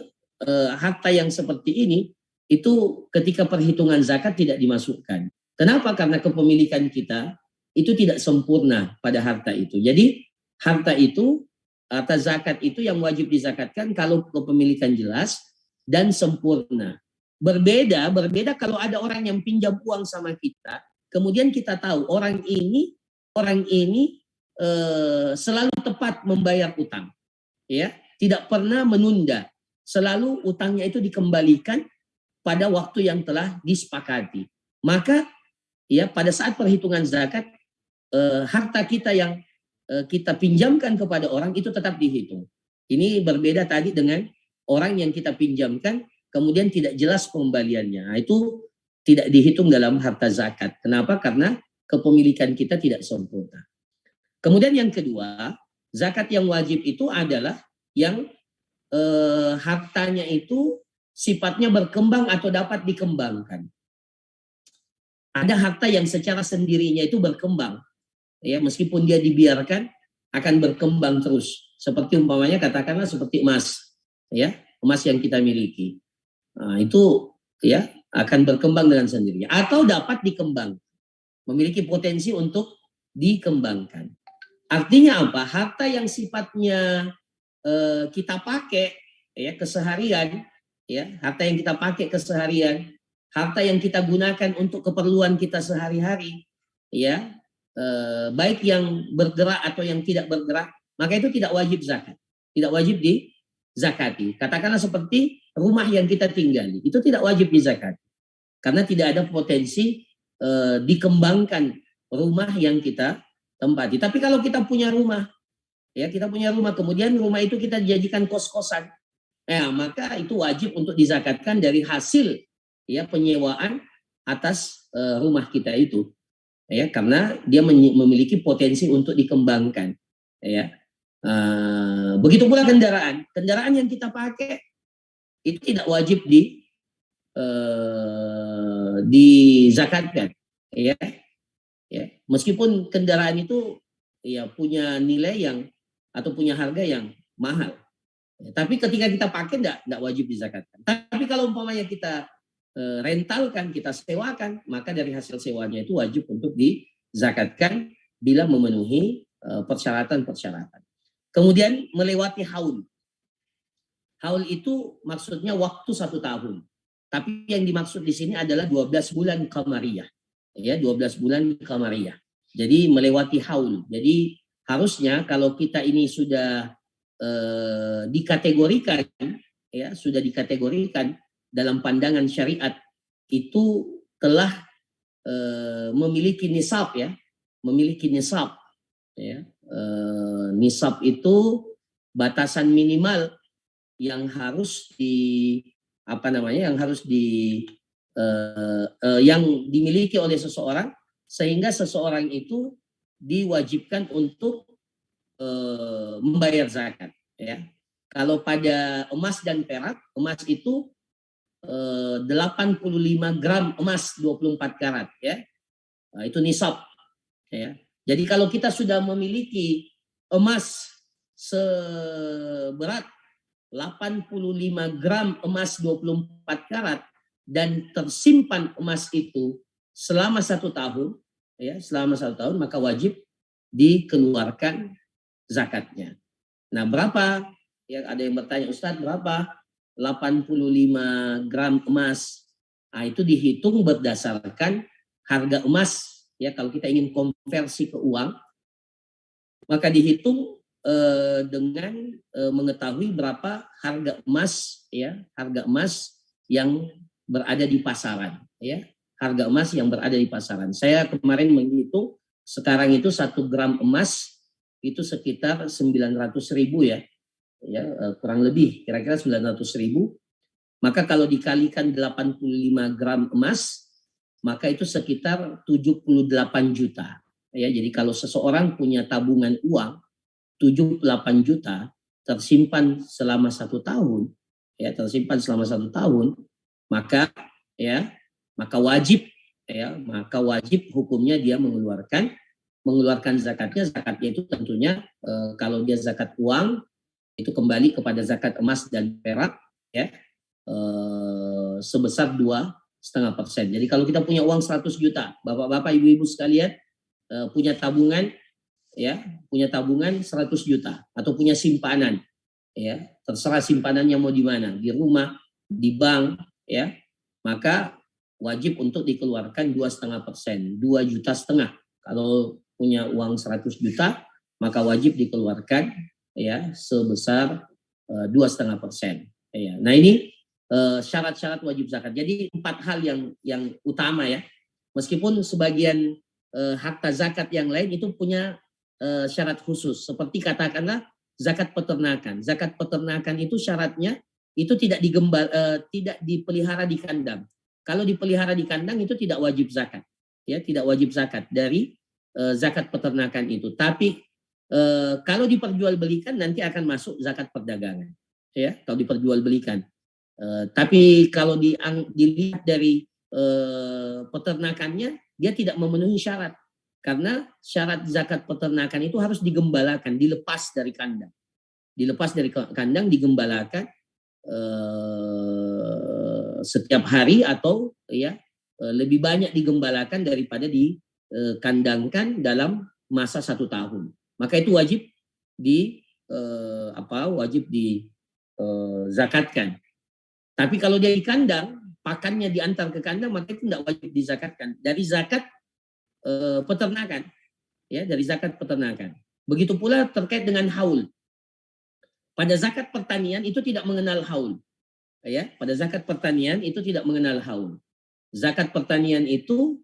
A: harta yang seperti ini itu ketika perhitungan zakat tidak dimasukkan. Kenapa? Karena kepemilikan kita itu tidak sempurna pada harta itu. Jadi harta itu, harta zakat itu yang wajib dizakatkan kalau kepemilikan jelas dan sempurna. Berbeda kalau ada orang yang pinjam uang sama kita, kemudian kita tahu orang ini selalu tepat membayar utang, tidak pernah menunda, selalu utangnya itu dikembalikan pada waktu yang telah disepakati. Maka pada saat perhitungan zakat, harta kita yang kita pinjamkan kepada orang itu tetap dihitung. Ini berbeda tadi dengan orang yang kita pinjamkan kemudian tidak jelas pengembaliannya. Nah, itu tidak dihitung dalam harta zakat. Kenapa? Karena kepemilikan kita tidak sempurna. Kemudian yang kedua, zakat yang wajib itu adalah yang hartanya itu sifatnya berkembang atau dapat dikembangkan. Ada harta yang secara sendirinya itu berkembang, meskipun dia dibiarkan akan berkembang terus. Seperti umpamanya katakanlah seperti emas, emas yang kita miliki. Nah, itu akan berkembang dengan sendirinya atau dapat dikembangkan, memiliki potensi untuk dikembangkan. Artinya apa? Harta yang sifatnya kita pakai keseharian, harta yang kita pakai keseharian, harta yang kita gunakan untuk keperluan kita sehari-hari, baik yang bergerak atau yang tidak bergerak, maka itu tidak wajib zakat, tidak wajib dizakati. Katakanlah seperti rumah yang kita tinggali, itu tidak wajib dizakati karena tidak ada potensi dikembangkan rumah yang kita tempati. Tapi kalau kita punya rumah, kemudian rumah itu kita jadikan kos-kosan, maka itu wajib untuk dizakatkan dari hasil penyewaan atas rumah kita itu. ya, karena dia memiliki potensi untuk dikembangkan, ya. Begitu pula kendaraan yang kita pakai itu tidak wajib dizakatkan, ya. Meskipun kendaraan itu ya punya nilai atau punya harga yang mahal, ya, tapi ketika kita pakai tidak wajib dizakatkan. Tapi kalau umpamanya kita rentalkan, kita sewakan, maka dari hasil sewanya itu wajib untuk dizakatkan bila memenuhi persyaratan-persyaratan. Kemudian melewati haul. Haul itu maksudnya waktu 1 tahun. Tapi yang dimaksud di sini adalah 12 bulan qamariyah. Ya, 12 bulan qamariyah. Jadi melewati haul. Jadi harusnya kalau kita ini sudah dikategorikan, ya, sudah dikategorikan dalam pandangan syariat itu telah memiliki nisab, ya, memiliki nisab, ya. Nisab itu batasan minimal yang harus yang dimiliki oleh seseorang sehingga seseorang itu diwajibkan untuk membayar zakat, ya. Kalau pada emas dan perak, emas itu 85 gram emas 24 karat, ya. Nah, itu nisab, ya. Jadi kalau kita sudah memiliki emas seberat 85 gram emas 24 karat dan tersimpan emas itu selama 1 tahun, ya, selama 1 tahun, maka wajib dikeluarkan zakatnya. Nah, berapa? Ya, ada yang bertanya, Ustadz, berapa 85 gram emas? Nah, itu dihitung berdasarkan harga emas. Ya, kalau kita ingin konversi ke uang, maka dihitung dengan mengetahui berapa harga emas, ya, harga emas yang berada di pasaran, ya, harga emas yang berada di pasaran. Saya kemarin menghitung sekarang itu 1 gram emas itu sekitar 900.000, ya, kurang lebih kira-kira 900.000. Maka kalau dikalikan 85 gram emas, maka itu sekitar 78 juta. Ya, jadi kalau seseorang punya tabungan uang 78 juta tersimpan selama 1 tahun, ya, tersimpan selama 1 tahun, maka wajib, ya, maka wajib hukumnya dia mengeluarkan zakatnya. Zakatnya itu tentunya kalau dia zakat uang itu kembali kepada zakat emas dan perak, ya, sebesar 2,5%. Jadi kalau kita punya uang 100 juta, bapak-bapak, ibu-ibu sekalian, punya tabungan, ya, punya tabungan 100 juta atau punya simpanan, ya, terserah simpanannya mau di mana, di rumah, di bank, ya, maka wajib untuk dikeluarkan 2,5%, 2,5 juta. Kalau punya uang 100 juta, maka wajib dikeluarkan, ya, sebesar 2,5%. Ya. Nah, ini syarat-syarat wajib zakat. Jadi 4 hal yang utama, ya. Meskipun sebagian harta zakat yang lain itu punya syarat khusus. Seperti katakanlah zakat peternakan. Zakat peternakan itu syaratnya itu tidak dipelihara di kandang. Kalau dipelihara di kandang itu tidak wajib zakat, ya, tidak wajib zakat dari zakat peternakan itu. Tapi kalau diperjualbelikan nanti akan masuk zakat perdagangan, ya, kalau diperjualbelikan. Tapi kalau dilihat dari peternakannya, dia tidak memenuhi syarat. Karena syarat zakat peternakan itu harus digembalakan, dilepas dari kandang. Dilepas dari kandang, digembalakan setiap hari atau, ya, lebih banyak digembalakan daripada dikandangkan dalam masa 1 tahun. Maka itu wajib zakatkan. Tapi kalau dia di kandang, pakannya diantar ke kandang, maka itu tidak wajib dizakatkan dari zakat peternakan, ya, dari zakat peternakan. Begitu pula terkait dengan haul. Pada zakat pertanian itu tidak mengenal haul, ya. Pada zakat pertanian itu tidak mengenal haul. Zakat pertanian itu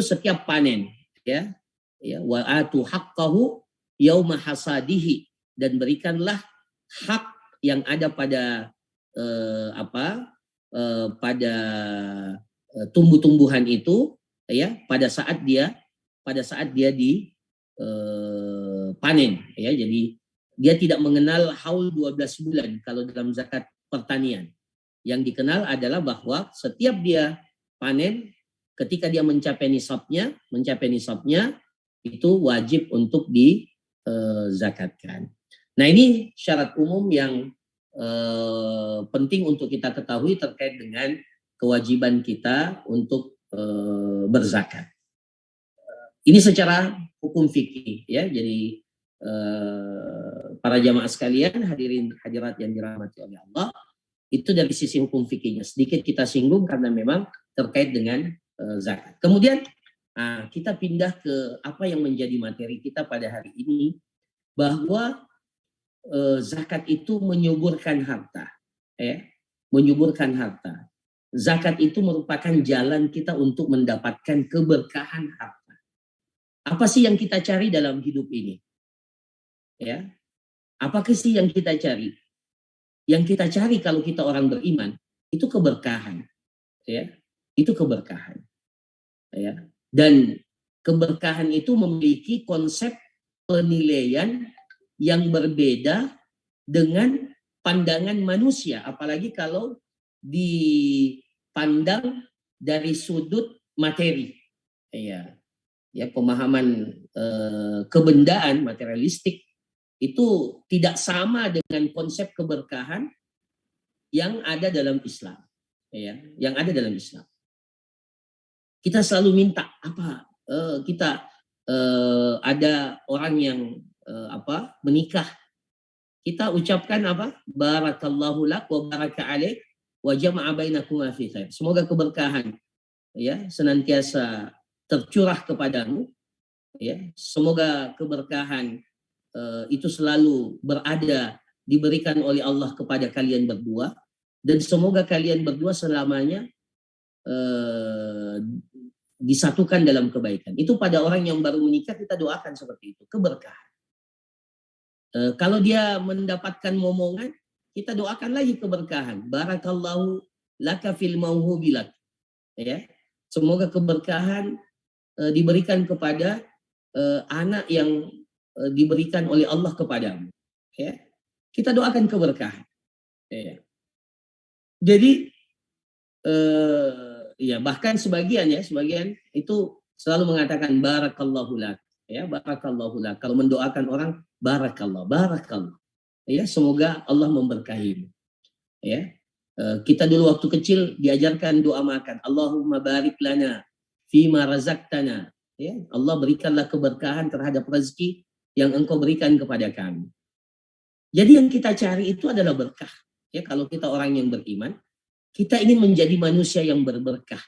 A: setiap panen, ya, wa atu haqqahu yauma hasadihi, dan berikanlah hak yang ada pada pada tumbuh-tumbuhan itu, ya, pada saat dia pada saat dia panen, ya. Jadi dia tidak mengenal haul 12 bulan kalau dalam zakat pertanian. Yang dikenal adalah bahwa setiap dia panen, ketika dia mencapai nisabnya itu wajib untuk dizakatkan. Nah, ini syarat umum yang penting untuk kita ketahui terkait dengan kewajiban kita untuk berzakat. Ini secara hukum fikih, ya. Jadi para jamaah sekalian, hadirin hadirat yang dirahmati oleh Allah, itu dari sisi hukum fikihnya sedikit kita singgung karena memang terkait dengan zakat. Kemudian kita pindah ke apa yang menjadi materi kita pada hari ini, bahwa zakat itu menyuburkan harta, ya, menyuburkan harta. Zakat itu merupakan jalan kita untuk mendapatkan keberkahan harta. Apa sih yang kita cari dalam hidup ini? Ya, apakah sih yang kita cari? Yang kita cari kalau kita orang beriman itu keberkahan, ya, itu keberkahan, ya. Dan keberkahan itu memiliki konsep penilaian yang berbeda dengan pandangan manusia, apalagi kalau dipandang dari sudut materi, ya. Ya, pemahaman kebendaan materialistik itu tidak sama dengan konsep keberkahan yang ada dalam Islam, ya, yang ada dalam Islam. Kita selalu minta apa? Kita ada orang yang menikah, kita ucapkan apa? Barakallahu lak wa baraka alaik wa jama'a bainakuma fi khair. Semoga keberkahan, ya, senantiasa tercurah kepadamu, ya. Semoga keberkahan itu selalu diberikan oleh Allah kepada kalian berdua, dan semoga kalian berdua selamanya disatukan dalam kebaikan. Itu pada orang yang baru menikah kita doakan seperti itu, keberkahan. Kalau dia mendapatkan momongan, kita doakan lagi keberkahan. Barakallahu laka fil mauhubilak, ya. Semoga keberkahan diberikan kepada anak yang diberikan oleh Allah kepadamu, ya. Kita doakan keberkahan, ya. Jadi ya, bahkan sebagian itu selalu mengatakan barakallahu lak, ya, barakallahu lak. Kalau mendoakan orang, barakallah, ya, semoga Allah memberkahimu, ya. Kita dulu waktu kecil diajarkan doa makan, Allahumma barik lana fima razaqtana, ya, Allah berikanlah keberkahan terhadap rezeki yang engkau berikan kepada kami. Jadi yang kita cari itu adalah berkah, ya. Kalau kita orang yang beriman, kita ingin menjadi manusia yang berberkah.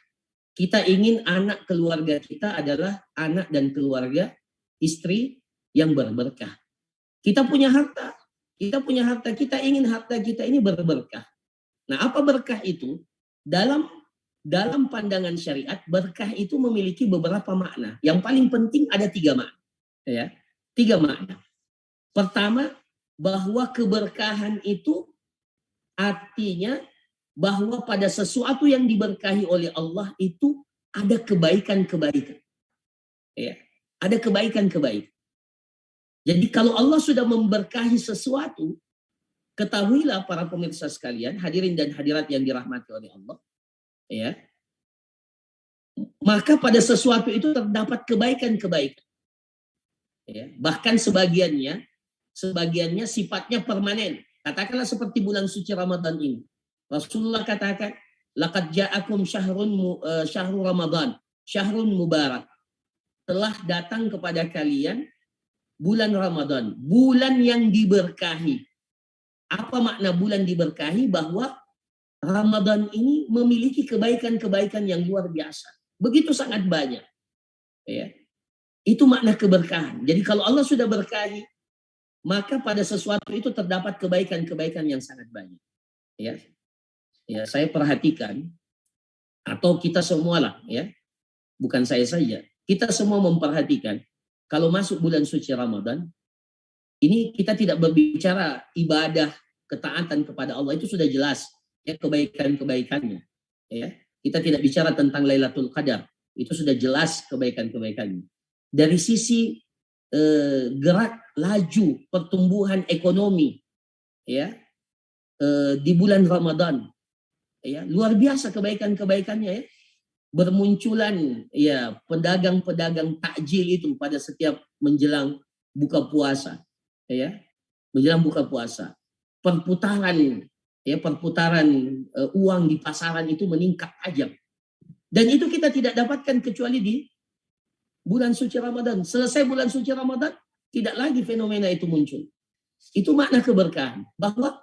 A: Kita ingin anak keluarga kita adalah anak dan keluarga istri yang berberkah. Kita punya harta, kita ingin harta kita ini berberkah. Nah, apa berkah itu? Dalam pandangan syariat, berkah itu memiliki beberapa makna. Yang paling penting ada 3 makna, ya. 3 makna. Pertama, bahwa keberkahan itu artinya bahwa pada sesuatu yang diberkahi oleh Allah itu ada kebaikan-kebaikan, ya. Ada kebaikan-kebaikan. Jadi kalau Allah sudah memberkahi sesuatu, ketahuilah para pemirsa sekalian, hadirin dan hadirat yang dirahmati oleh Allah, ya, maka pada sesuatu itu terdapat kebaikan-kebaikan, ya. Bahkan sebagiannya sifatnya permanen. Katakanlah seperti bulan suci Ramadan ini. Rasulullah katakan, laqad ja'akum syahrul Ramadan, syahrun mubarak. Telah datang kepada kalian bulan Ramadan, bulan yang diberkahi. Apa makna bulan diberkahi? Bahwa Ramadan ini memiliki kebaikan-kebaikan yang luar biasa. Begitu sangat banyak, ya. Itu makna keberkahan. Jadi kalau Allah sudah berkahi, maka pada sesuatu itu terdapat kebaikan-kebaikan yang sangat banyak, ya. Ya, saya perhatikan, atau kita semua lah, ya, bukan saya saja, kita semua memperhatikan kalau masuk bulan suci Ramadan ini, kita tidak berbicara ibadah ketaatan kepada Allah, itu sudah jelas, ya, kebaikan-kebaikannya, ya. Kita tidak bicara tentang Lailatul Qadar, itu sudah jelas kebaikan-kebaikannya. dari sisi gerak laju pertumbuhan ekonomi, ya, di bulan Ramadan, ya, luar biasa kebaikan-kebaikannya, ya. Bermunculan, ya, pedagang-pedagang takjil itu pada setiap menjelang buka puasa, ya, menjelang buka puasa. Perputaran, ya, perputaran uang di pasaran itu meningkat tajam. Dan itu kita tidak dapatkan kecuali di bulan suci Ramadan. Selesai bulan suci Ramadan, tidak lagi fenomena itu muncul. Itu makna keberkahan, bahwa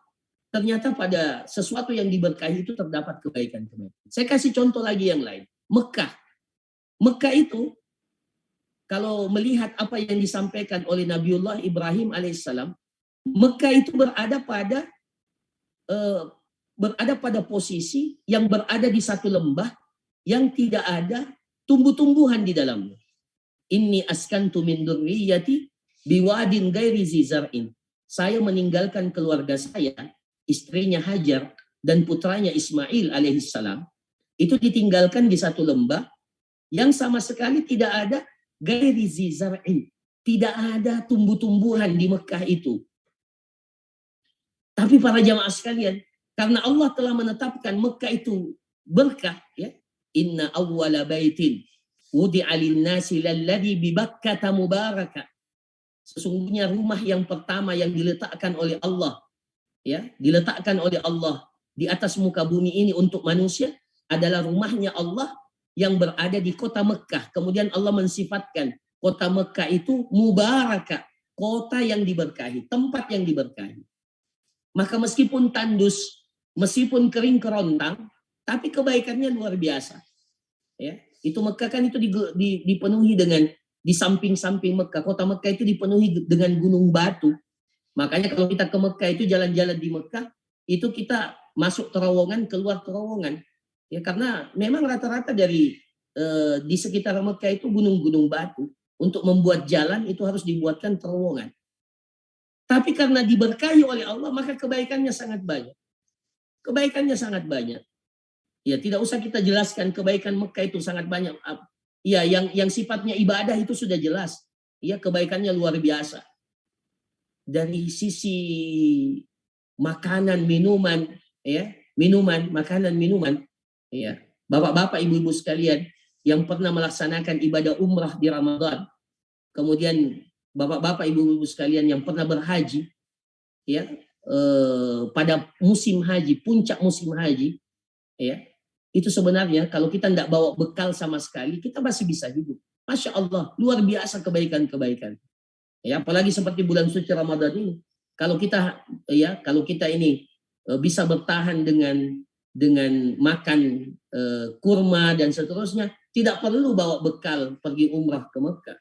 A: ternyata pada sesuatu yang diberkahi itu terdapat kebaikan-kebaikan. Saya kasih contoh lagi yang lain. Mekah. Mekah itu, kalau melihat apa yang disampaikan oleh Nabiullah Ibrahim alaihissalam, Mekah itu berada pada posisi yang berada di satu lembah yang tidak ada tumbuh-tumbuhan di dalamnya. Inni askantu min dzurriyyati biwadin ghairi zizar'in. Saya meninggalkan keluarga saya, istrinya Hajar dan putranya Ismail alaihissalam, itu ditinggalkan di satu lembah yang sama sekali tidak ada ghairi zizar'in. Tidak ada tumbuh-tumbuhan di Mekah itu. Tapi para jamaah sekalian, karena Allah telah menetapkan Mekah itu berkah, ya. Inna awwala baitin wudi'a lin-nasi lalladzi bi Bakkah mubaraka. Sesungguhnya rumah yang pertama yang diletakkan oleh Allah, ya, diletakkan oleh Allah di atas muka bumi ini untuk manusia adalah rumahnya Allah yang berada di kota Mekah. Kemudian Allah mensifatkan kota Mekah itu mubaraka, kota yang diberkahi, tempat yang diberkahi. Maka meskipun tandus, meskipun kering kerontang, tapi kebaikannya luar biasa. Ya, itu Mekah kan itu dipenuhi dengan, di samping-samping Mekah, kota Mekah itu dipenuhi dengan gunung batu. Makanya kalau kita ke Mekah itu jalan-jalan di Mekah, itu kita masuk terowongan, keluar terowongan. Ya, karena memang rata-rata dari di sekitar Mekah itu gunung-gunung batu. Untuk membuat jalan itu harus dibuatkan terowongan. Tapi karena diberkahi oleh Allah, maka kebaikannya sangat banyak. Kebaikannya sangat banyak. Ya, tidak usah kita jelaskan kebaikan Mekah itu sangat banyak. Ya, yang sifatnya ibadah itu sudah jelas. Ya, kebaikannya luar biasa. Dari sisi makanan, minuman, ya, makanan, minuman, ya. Bapak-bapak, ibu-ibu sekalian yang pernah melaksanakan ibadah umrah di Ramadan, kemudian bapak-bapak, ibu-ibu sekalian yang pernah berhaji, ya, pada musim haji, puncak musim haji, ya, itu sebenarnya kalau kita tidak bawa bekal sama sekali, kita masih bisa hidup. Masya Allah, luar biasa kebaikan-kebaikan. Ya, apalagi seperti bulan suci Ramadan ini. Kalau kita ini bisa bertahan dengan makan kurma dan seterusnya, tidak perlu bawa bekal pergi umrah ke Mekah.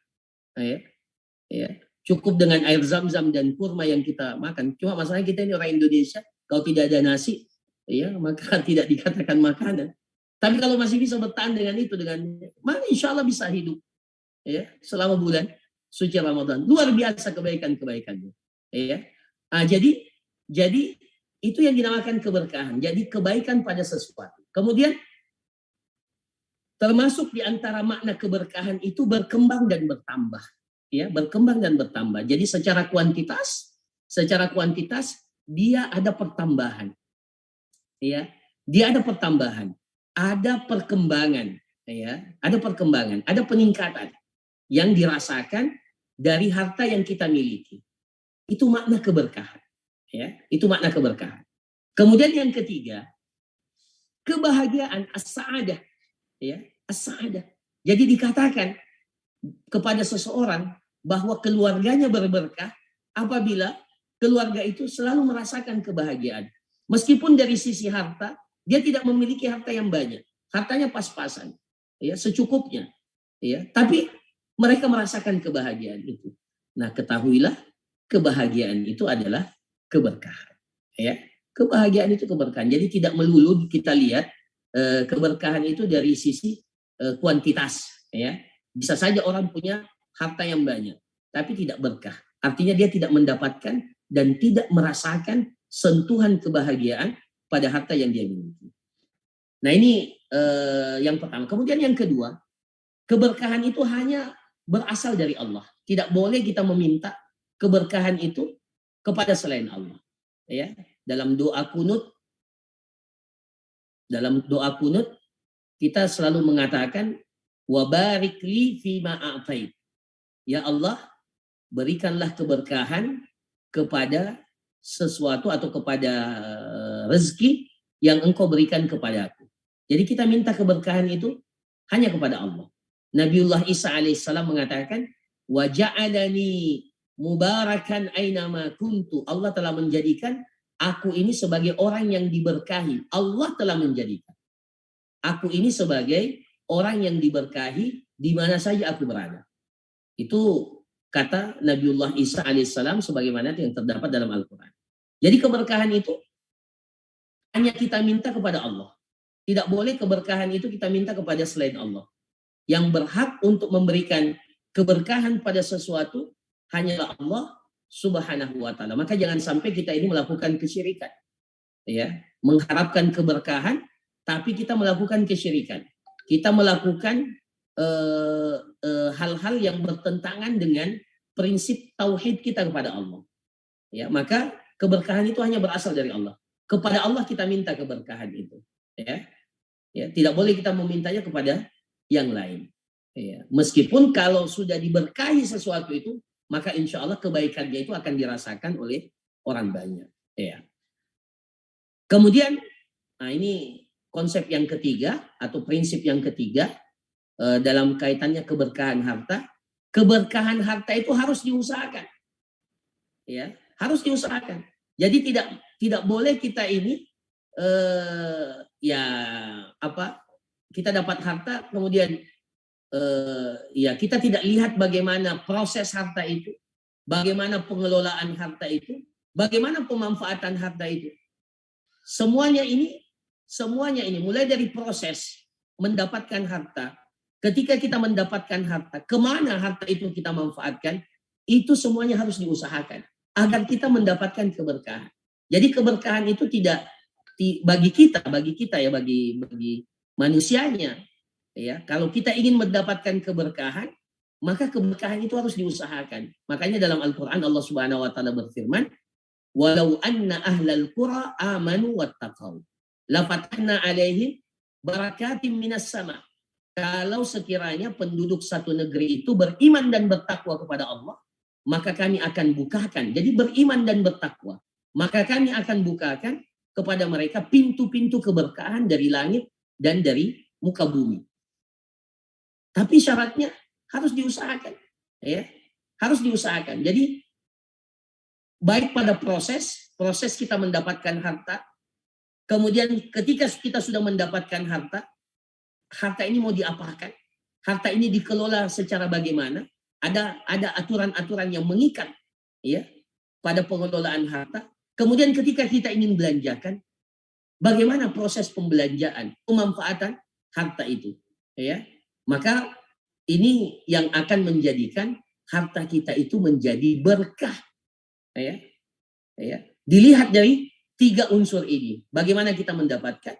A: Ya, cukup dengan air zam-zam dan kurma yang kita makan. Cuma masalahnya kita ini orang Indonesia, kalau tidak ada nasi, ya, maka tidak dikatakan makanan. Tapi kalau masih bisa bertahan dengan itu, maka insya Allah bisa hidup, ya, selama bulan suci Ramadan. Luar biasa kebaikan-kebaikannya. Ya. Jadi itu yang dinamakan keberkahan. Jadi kebaikan pada sesuatu. Kemudian termasuk di antara makna keberkahan itu berkembang dan bertambah. Ya, berkembang dan bertambah. Jadi secara kuantitas dia ada pertambahan. Ya, dia ada pertambahan. Ada perkembangan, ya, ada perkembangan, ada peningkatan yang dirasakan dari harta yang kita miliki. Itu makna keberkahan, ya, itu makna keberkahan. Kemudian yang ketiga, kebahagiaan, as-sa'adah, ya, as-sa'adah. Jadi dikatakan kepada seseorang bahwa keluarganya berberkah apabila keluarga itu selalu merasakan kebahagiaan. Meskipun dari sisi harta dia tidak memiliki harta yang banyak, hartanya pas-pasan, ya, secukupnya, ya. Tapi mereka merasakan kebahagiaan itu. Nah, ketahuilah kebahagiaan itu adalah keberkahan, ya. Kebahagiaan itu keberkahan. Jadi tidak melulu kita lihat keberkahan itu dari sisi kuantitas, ya. Bisa saja orang punya harta yang banyak, tapi tidak berkah. Artinya dia tidak mendapatkan dan tidak merasakan sentuhan kebahagiaan pada harta yang dia miliki. Nah, ini yang pertama. Kemudian yang kedua, keberkahan itu hanya berasal dari Allah. Tidak boleh kita meminta keberkahan itu kepada selain Allah. Ya, dalam doa kunut kita selalu mengatakan wa barik li fima a'tait. Ya Allah, berikanlah keberkahan kepada sesuatu atau kepada rezeki yang engkau berikan kepadaku. Jadi kita minta keberkahan itu hanya kepada Allah. Nabiullah Isa alaihissalam mengatakan, wa ja'alani mubarakan ainama kuntu. Allah telah menjadikan aku ini sebagai orang yang diberkahi. Allah telah menjadikan aku ini sebagai orang yang diberkahi di mana saja aku berada. Itu kata Nabiullah Isa alaihissalam sebagaimana yang terdapat dalam Al-Quran. Jadi keberkahan itu hanya kita minta kepada Allah. Tidak boleh keberkahan itu kita minta kepada selain Allah. Yang berhak untuk memberikan keberkahan pada sesuatu hanyalah Allah Subhanahu wa taala. Maka jangan sampai kita ini melakukan kesyirikan. Ya, mengharapkan keberkahan tapi kita melakukan kesyirikan. Kita melakukan hal-hal yang bertentangan dengan prinsip tauhid kita kepada Allah. Ya, maka keberkahan itu hanya berasal dari Allah. Kepada Allah kita minta keberkahan itu. Ya, ya, tidak boleh kita memintanya kepada yang lain. Ya, meskipun kalau sudah diberkahi sesuatu itu, maka insya Allah kebaikannya itu akan dirasakan oleh orang banyak. Ya. Kemudian, nah ini konsep yang ketiga atau prinsip yang ketiga dalam kaitannya keberkahan harta. Keberkahan harta itu harus diusahakan. Ya, harus diusahakan. Jadi tidak boleh kita ini kita dapat harta kemudian kita tidak lihat bagaimana proses harta itu, bagaimana pengelolaan harta itu, bagaimana pemanfaatan harta itu. Semuanya ini mulai dari proses mendapatkan harta. Ketika kita mendapatkan harta, kemana harta itu kita manfaatkan, itu semuanya harus diusahakan agar kita mendapatkan keberkahan. Jadi keberkahan itu tidak bagi manusianya. Ya, kalau kita ingin mendapatkan keberkahan, maka keberkahan itu harus diusahakan. Makanya dalam Al-Quran Allah Subhanahu wa taala berfirman, "Walau anna ahlal qura amanu wattaqau, la fatahna 'alaihim barakatim minas sama." Kalau sekiranya penduduk satu negeri itu beriman dan bertakwa kepada Allah, maka kami akan bukakan. Jadi beriman dan bertakwa, maka kami akan bukakan kepada mereka pintu-pintu keberkahan dari langit dan dari muka bumi. Tapi syaratnya harus diusahakan, ya, harus diusahakan. Jadi baik pada proses kita mendapatkan harta, kemudian ketika kita sudah mendapatkan harta ini mau diapakan? Harta ini dikelola secara bagaimana? Ada aturan-aturan yang mengikat, ya, pada pengelolaan harta. Kemudian ketika kita ingin belanjakan, bagaimana proses pembelanjaan, pemanfaatan harta itu, ya? Maka ini yang akan menjadikan harta kita itu menjadi berkah, ya. Ya. Dilihat dari 3 unsur ini. Bagaimana kita mendapatkan?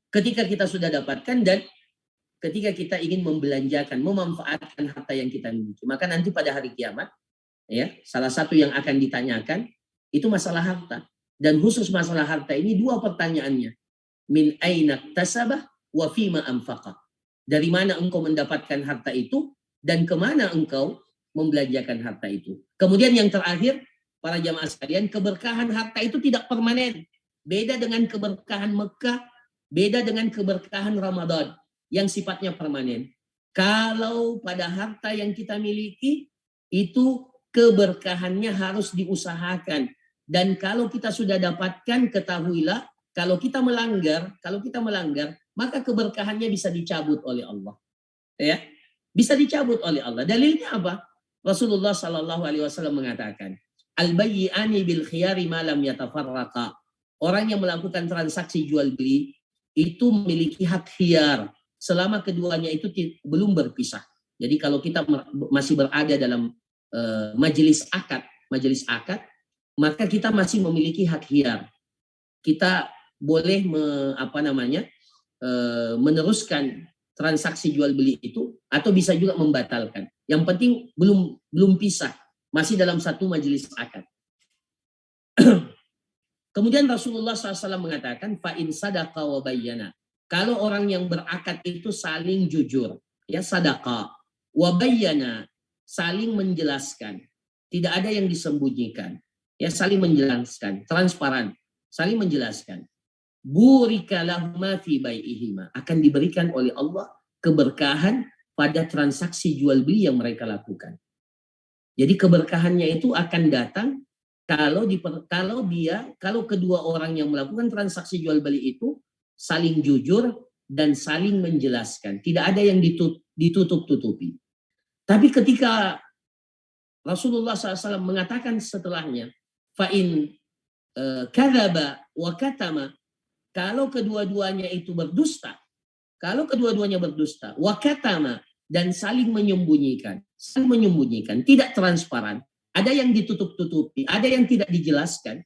A: Ketika kita sudah dapatkan dan ketika kita ingin membelanjakan, memanfaatkan harta yang kita miliki, maka nanti pada hari kiamat, ya, salah satu yang akan ditanyakan itu masalah harta. Dan khusus masalah harta ini 2 pertanyaannya. Min aina tasabah wa fima anfaqa. Dari mana engkau mendapatkan harta itu dan kemana engkau membelanjakan harta itu. Kemudian yang terakhir, para jamaah sekalian, keberkahan harta itu tidak permanen. Beda dengan keberkahan Mekah, beda dengan keberkahan Ramadan yang sifatnya permanen. Kalau pada harta yang kita miliki, itu keberkahannya harus diusahakan. Dan kalau kita sudah dapatkan, ketahuilah, kalau kita melanggar, maka keberkahannya bisa dicabut oleh Allah. Ya, bisa dicabut oleh Allah. Dalilnya apa? Rasulullah Shallallahu Alaihi Wasallam mengatakan, al-bayyi'ani bil khiyari ma lam yatafarraqa. Orang yang melakukan transaksi jual beli itu memiliki hak khiyar selama keduanya itu belum berpisah. Jadi kalau kita masih berada dalam majelis akad, maka kita masih memiliki hak khiyar. Kita boleh meneruskan transaksi jual beli itu, atau bisa juga membatalkan. Yang penting belum pisah, masih dalam satu majelis akad. Kemudian Rasulullah SAW mengatakan, fa'in sadaqa wa bayyana. Kalau orang yang berakad itu saling jujur, ya sadaqa, wa bayyana, saling menjelaskan, tidak ada yang disembunyikan, ya saling menjelaskan, transparan, saling menjelaskan. Burika lahuma fi bai'ihima, akan diberikan oleh Allah keberkahan pada transaksi jual beli yang mereka lakukan. Jadi keberkahannya itu akan datang kalau kedua orang yang melakukan transaksi jual beli itu saling jujur dan saling menjelaskan, tidak ada yang ditutup-tutupi. Tapi ketika Rasulullah SAW mengatakan setelahnya, fa'in kadzaba wa katama, kalau kedua-duanya itu berdusta, wa katama, dan saling menyembunyikan, tidak transparan, ada yang ditutup-tutupi, ada yang tidak dijelaskan,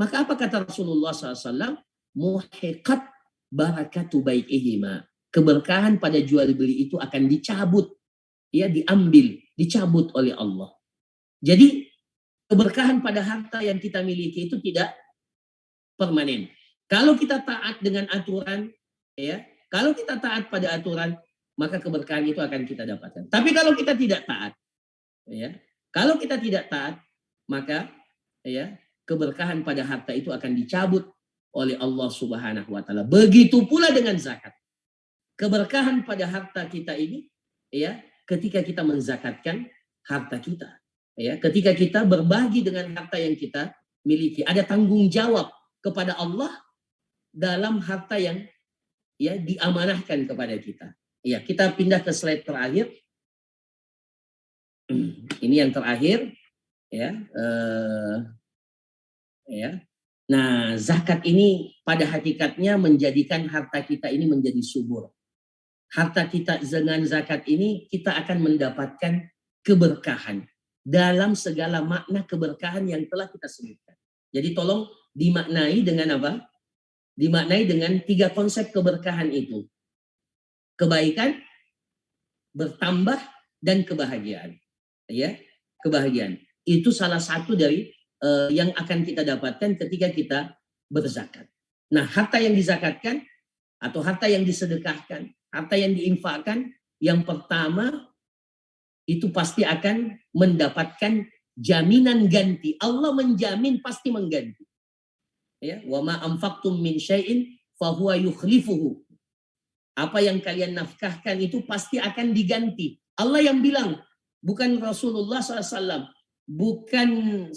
A: maka apa kata Rasulullah SAW? Muhiqat barakatu bai'ihima, keberkahan pada jual beli itu akan dicabut, ya diambil, dicabut oleh Allah. Jadi keberkahan pada harta yang kita miliki itu tidak permanen. Kalau kita taat dengan aturan, ya, kalau kita taat pada aturan, maka keberkahan itu akan kita dapatkan. Tapi kalau kita tidak taat, ya, kalau kita tidak taat, maka ya keberkahan pada harta itu akan dicabut oleh Allah Subhanahu wa taala. Begitu pula dengan zakat. Keberkahan pada harta kita ini, ya, ketika kita menzakatkan harta kita, ya, ketika kita berbagi dengan harta yang kita miliki, ada tanggung jawab kepada Allah dalam harta yang ya diamanahkan kepada kita. Ya, kita pindah ke slide terakhir. Ini yang terakhir, ya. Ya. Nah, zakat ini pada hakikatnya menjadikan harta kita ini menjadi subur. Harta kita dengan zakat ini kita akan mendapatkan keberkahan dalam segala makna keberkahan yang telah kita sebutkan. Jadi tolong dimaknai dengan apa? Dimaknai dengan 3 konsep keberkahan itu. Kebaikan, bertambah, dan kebahagiaan. Ya, kebahagiaan. Itu salah satu dari yang akan kita dapatkan ketika kita berzakat. Nah, harta yang dizakatkan atau harta yang disedekahkan, harta yang diinfakkan, yang pertama itu pasti akan mendapatkan jaminan ganti. Allah menjamin pasti mengganti. Ya, wa ma anfaqtum min syai'in fa huwa yukhlifuhu. Apa yang kalian nafkahkan itu pasti akan diganti. Allah yang bilang, bukan Rasulullah SAW, bukan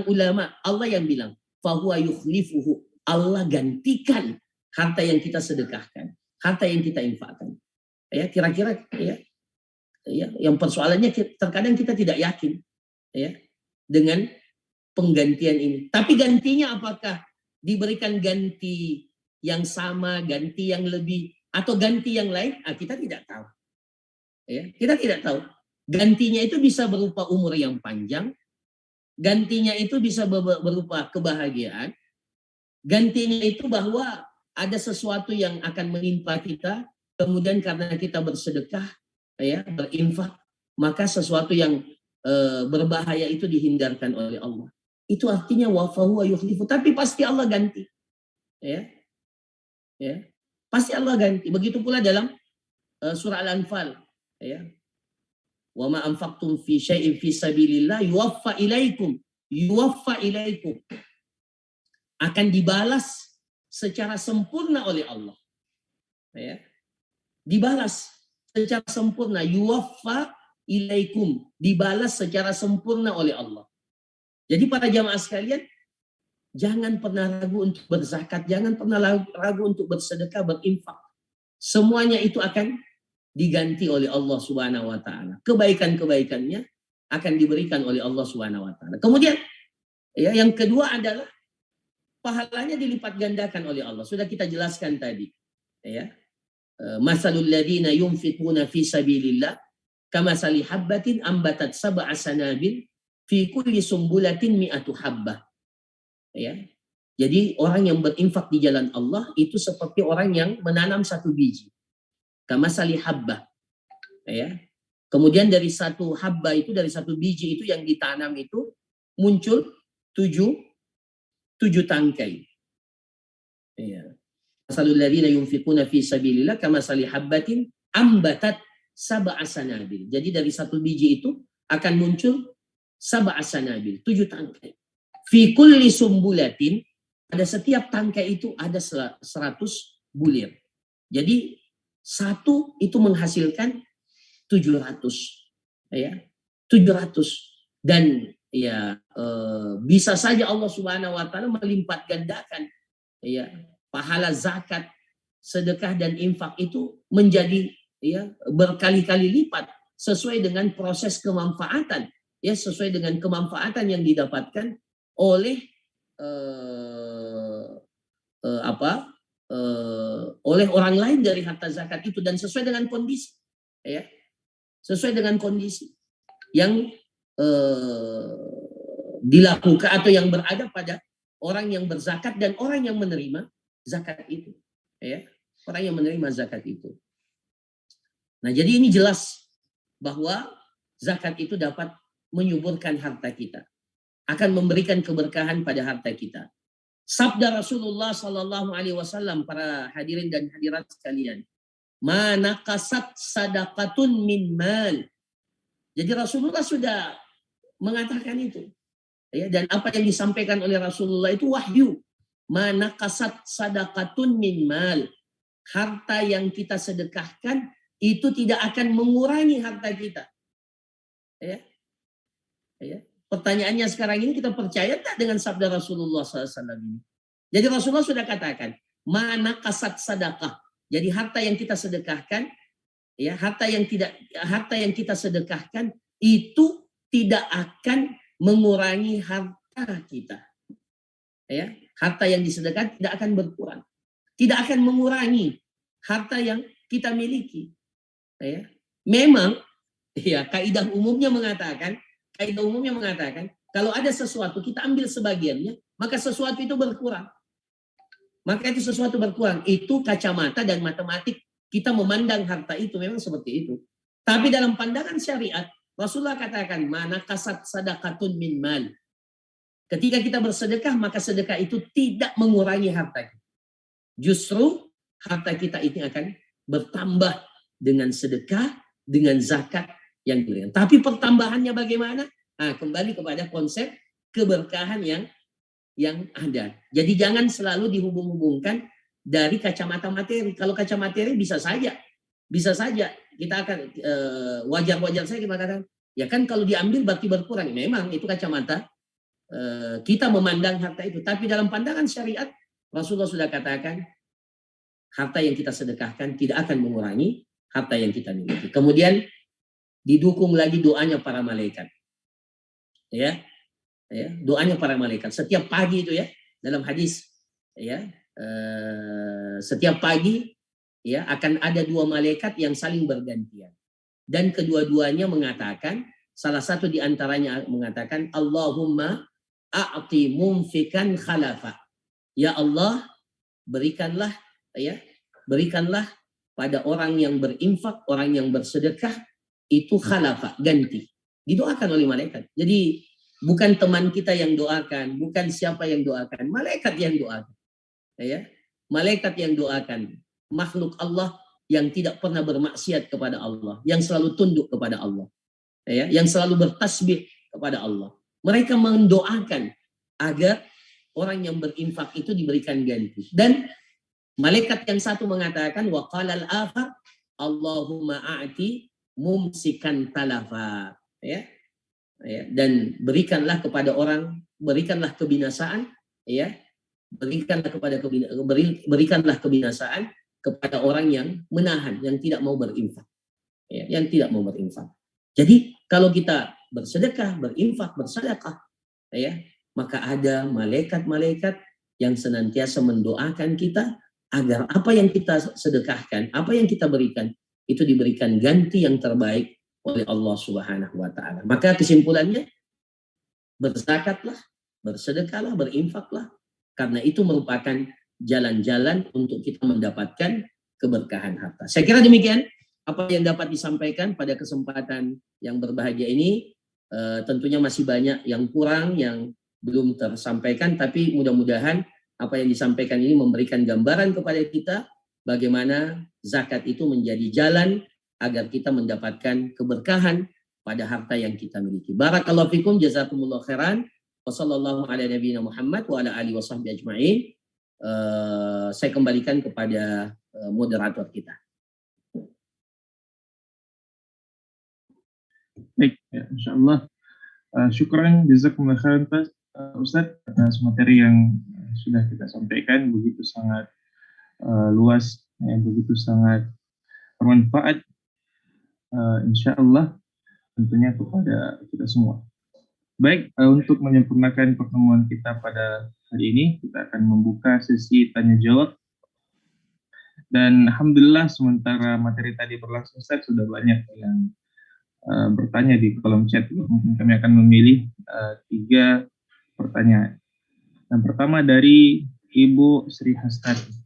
A: ulama. Allah yang bilang, fa huwa yukhlifuhu. Allah gantikan harta yang kita sedekahkan, harta yang kita infakkan. Ya, kira-kira ya, yang persoalannya terkadang kita tidak yakin ya dengan penggantian ini. Tapi gantinya apakah diberikan ganti yang sama, ganti yang lebih, atau ganti yang lain? Kita tidak tahu. Ya, kita tidak tahu. Gantinya itu bisa berupa umur yang panjang, gantinya itu bisa berupa kebahagiaan, gantinya itu bahwa ada sesuatu yang akan menimpa kita, kemudian karena kita bersedekah, ya, berinfak, maka sesuatu yang berbahaya itu dihindarkan oleh Allah. Itu artinya wa fahuwa yukhlifu, tapi pasti Allah ganti. Ya. Ya. Pasti Allah ganti. Begitu pula dalam surah Al-Anfal, ya. Wa ma anfaqtum fi syai'in fi sabilillah yuwaffa ilaikum. Akan dibalas secara sempurna oleh Allah. Ya. Dibalas secara sempurna, yuwaffa ilaikum, dibalas secara sempurna oleh Allah. Jadi para jamaah sekalian, jangan pernah ragu untuk berzakat, jangan pernah ragu untuk bersedekah, berinfak. Semuanya itu akan diganti oleh Allah Subhanahu wa taala. Kebaikan-kebaikannya akan diberikan oleh Allah Subhanahu wa taala. Kemudian ya, yang kedua adalah pahalanya dilipat gandakan oleh Allah. Sudah kita jelaskan tadi. Ya. Masalul ladina yunfiquna fi sabilillah kamasali habbatin ambatat sab'a sanabil fi kulli sumbulatin mi'atu habbah. Ya. Jadi orang yang berinfak di jalan Allah itu seperti orang yang menanam 1 biji. kamasali habbah. Ya. Kemudian dari satu habba itu, dari satu biji itu yang ditanam itu muncul tujuh tangkai. Ya. Masalul ladzina yunfiquna fi sabilillah kamasali habbatin ambatat sab'a sanabil. Jadi dari satu biji itu akan muncul sab'a sanabil, 7 tangkai. Fi kulli sumbulatin, pada setiap tangkai itu ada 100 bulir. Jadi satu itu menghasilkan 700, ya, 700. Dan ya bisa saja Allah Subhanahu wa taala melipat gandakan ya pahala zakat, sedekah dan infak itu menjadi ya berkali-kali lipat sesuai dengan proses kemanfaatan, ya sesuai dengan kemanfaatan yang didapatkan oleh oleh orang lain dari harta zakat itu, dan sesuai dengan kondisi, ya sesuai dengan kondisi yang dilakukan atau yang berada pada orang yang berzakat dan orang yang menerima zakat itu, ya orang yang menerima zakat itu. Nah, jadi ini jelas bahwa zakat itu dapat menyuburkan harta kita, akan memberikan keberkahan pada harta kita. Sabda Rasulullah Sallallahu Alaihi Wasallam, para hadirin dan hadirat sekalian, mana kasat sadaqatun min mal. Jadi Rasulullah sudah mengatakan itu, ya, dan apa yang disampaikan oleh Rasulullah itu wahyu. Mana kasat sadaqatun min mal, harta yang kita sedekahkan itu tidak akan mengurangi harta kita. Ya, ya. Pertanyaannya sekarang ini, kita percaya tak dengan sabda Rasulullah SAW ini? Jadi Rasulullah sudah katakan, mana kasat sadaqah. Jadi harta yang kita sedekahkan, ya harta yang kita sedekahkan itu tidak akan mengurangi harta kita. Ya, harta yang disedekahkan tidak akan berkurang, tidak akan mengurangi harta yang kita miliki. Ya, memang, ya kaidah umumnya mengatakan kalau ada sesuatu kita ambil sebagiannya, maka sesuatu itu berkurang. Maka itu sesuatu berkurang. Itu kacamata dan matematik kita memandang harta itu memang seperti itu. Tapi dalam pandangan syariat, Rasulullah katakan, mana kasat sadaqatun min mal. Ketika kita bersedekah, maka sedekah itu tidak mengurangi harta kita. Justru harta kita ini akan bertambah dengan sedekah, dengan zakat yang diberikan. Tapi pertambahannya bagaimana? Nah, kembali kepada konsep keberkahan yang ada. Jadi jangan selalu dihubung-hubungkan dari kacamata materi. Kalau kacamata materi bisa saja kita akan wajar-wajar saja kita katakan, ya kan kalau diambil berarti berkurang. Memang itu kacamata kita memandang harta itu. Tapi dalam pandangan syariat, Rasulullah sudah katakan, harta yang kita sedekahkan tidak akan mengurangi harta yang kita miliki. Kemudian didukung lagi doanya para malaikat. Ya, doanya para malaikat setiap pagi itu, ya, dalam hadis, ya, setiap pagi, ya, akan ada 2 malaikat yang saling bergantian, dan kedua-duanya mengatakan, salah satu di antaranya mengatakan, Allahumma a'ti mumfikan khalafa. Ya Allah, berikanlah pada orang yang berinfak, orang yang bersedekah itu khalafa, ganti. Didoakan oleh malaikat. Jadi bukan teman kita yang doakan, bukan siapa yang doakan, malaikat yang doakan. Ya, malaikat yang doakan, makhluk Allah yang tidak pernah bermaksiat kepada Allah, yang selalu tunduk kepada Allah, ya, yang selalu bertasbih kepada Allah. Mereka mendoakan agar orang yang berinfak itu diberikan ganti. Dan malaikat yang satu mengatakan, wa qalal akhar Allahumma a'ti mumsikan talafa. Ya, dan berikanlah kepada orang, berikanlah kebinasaan, ya, berikanlah kebinasaan kepada orang yang menahan, yang tidak mau berinfak, ya, yang tidak mau berinfak. Jadi kalau kita bersedekah, berinfak, bersedekah, ya, maka ada malaikat-malaikat yang senantiasa mendoakan kita agar apa yang kita sedekahkan, apa yang kita berikan itu diberikan ganti yang terbaik oleh Allah Subhanahu wa taala. Maka kesimpulannya, berzakatlah, bersedekahlah, berinfaklah, karena itu merupakan jalan-jalan untuk kita mendapatkan keberkahan harta. Saya kira demikian apa yang dapat disampaikan pada kesempatan yang berbahagia ini. Tentunya masih banyak yang kurang, yang belum tersampaikan, tapi mudah-mudahan apa yang disampaikan ini memberikan gambaran kepada kita bagaimana zakat itu menjadi jalan agar kita mendapatkan keberkahan pada harta yang kita miliki. Barakallahu fikum, jazakumullah khairan. Wassallallahu ala nabiyina Muhammad wa ala alihi wasahbihi ajma'in. Saya kembalikan kepada moderator kita.
B: Baik, ya, insyaAllah. Syukran, jazakumullah khairan Ustaz atas materi yang sudah kita sampaikan, begitu sangat luas, ya, begitu sangat bermanfaat, insyaAllah tentunya kepada kita semua. Baik, untuk menyempurnakan pertemuan kita pada hari ini, kita akan membuka sesi tanya jawab. Dan alhamdulillah sementara materi tadi berlangsung, Ustaz, sudah banyak yang bertanya di kolom chat. Mungkin kami akan memilih 3 pertanyaan. Yang pertama dari Ibu Sri Hastati.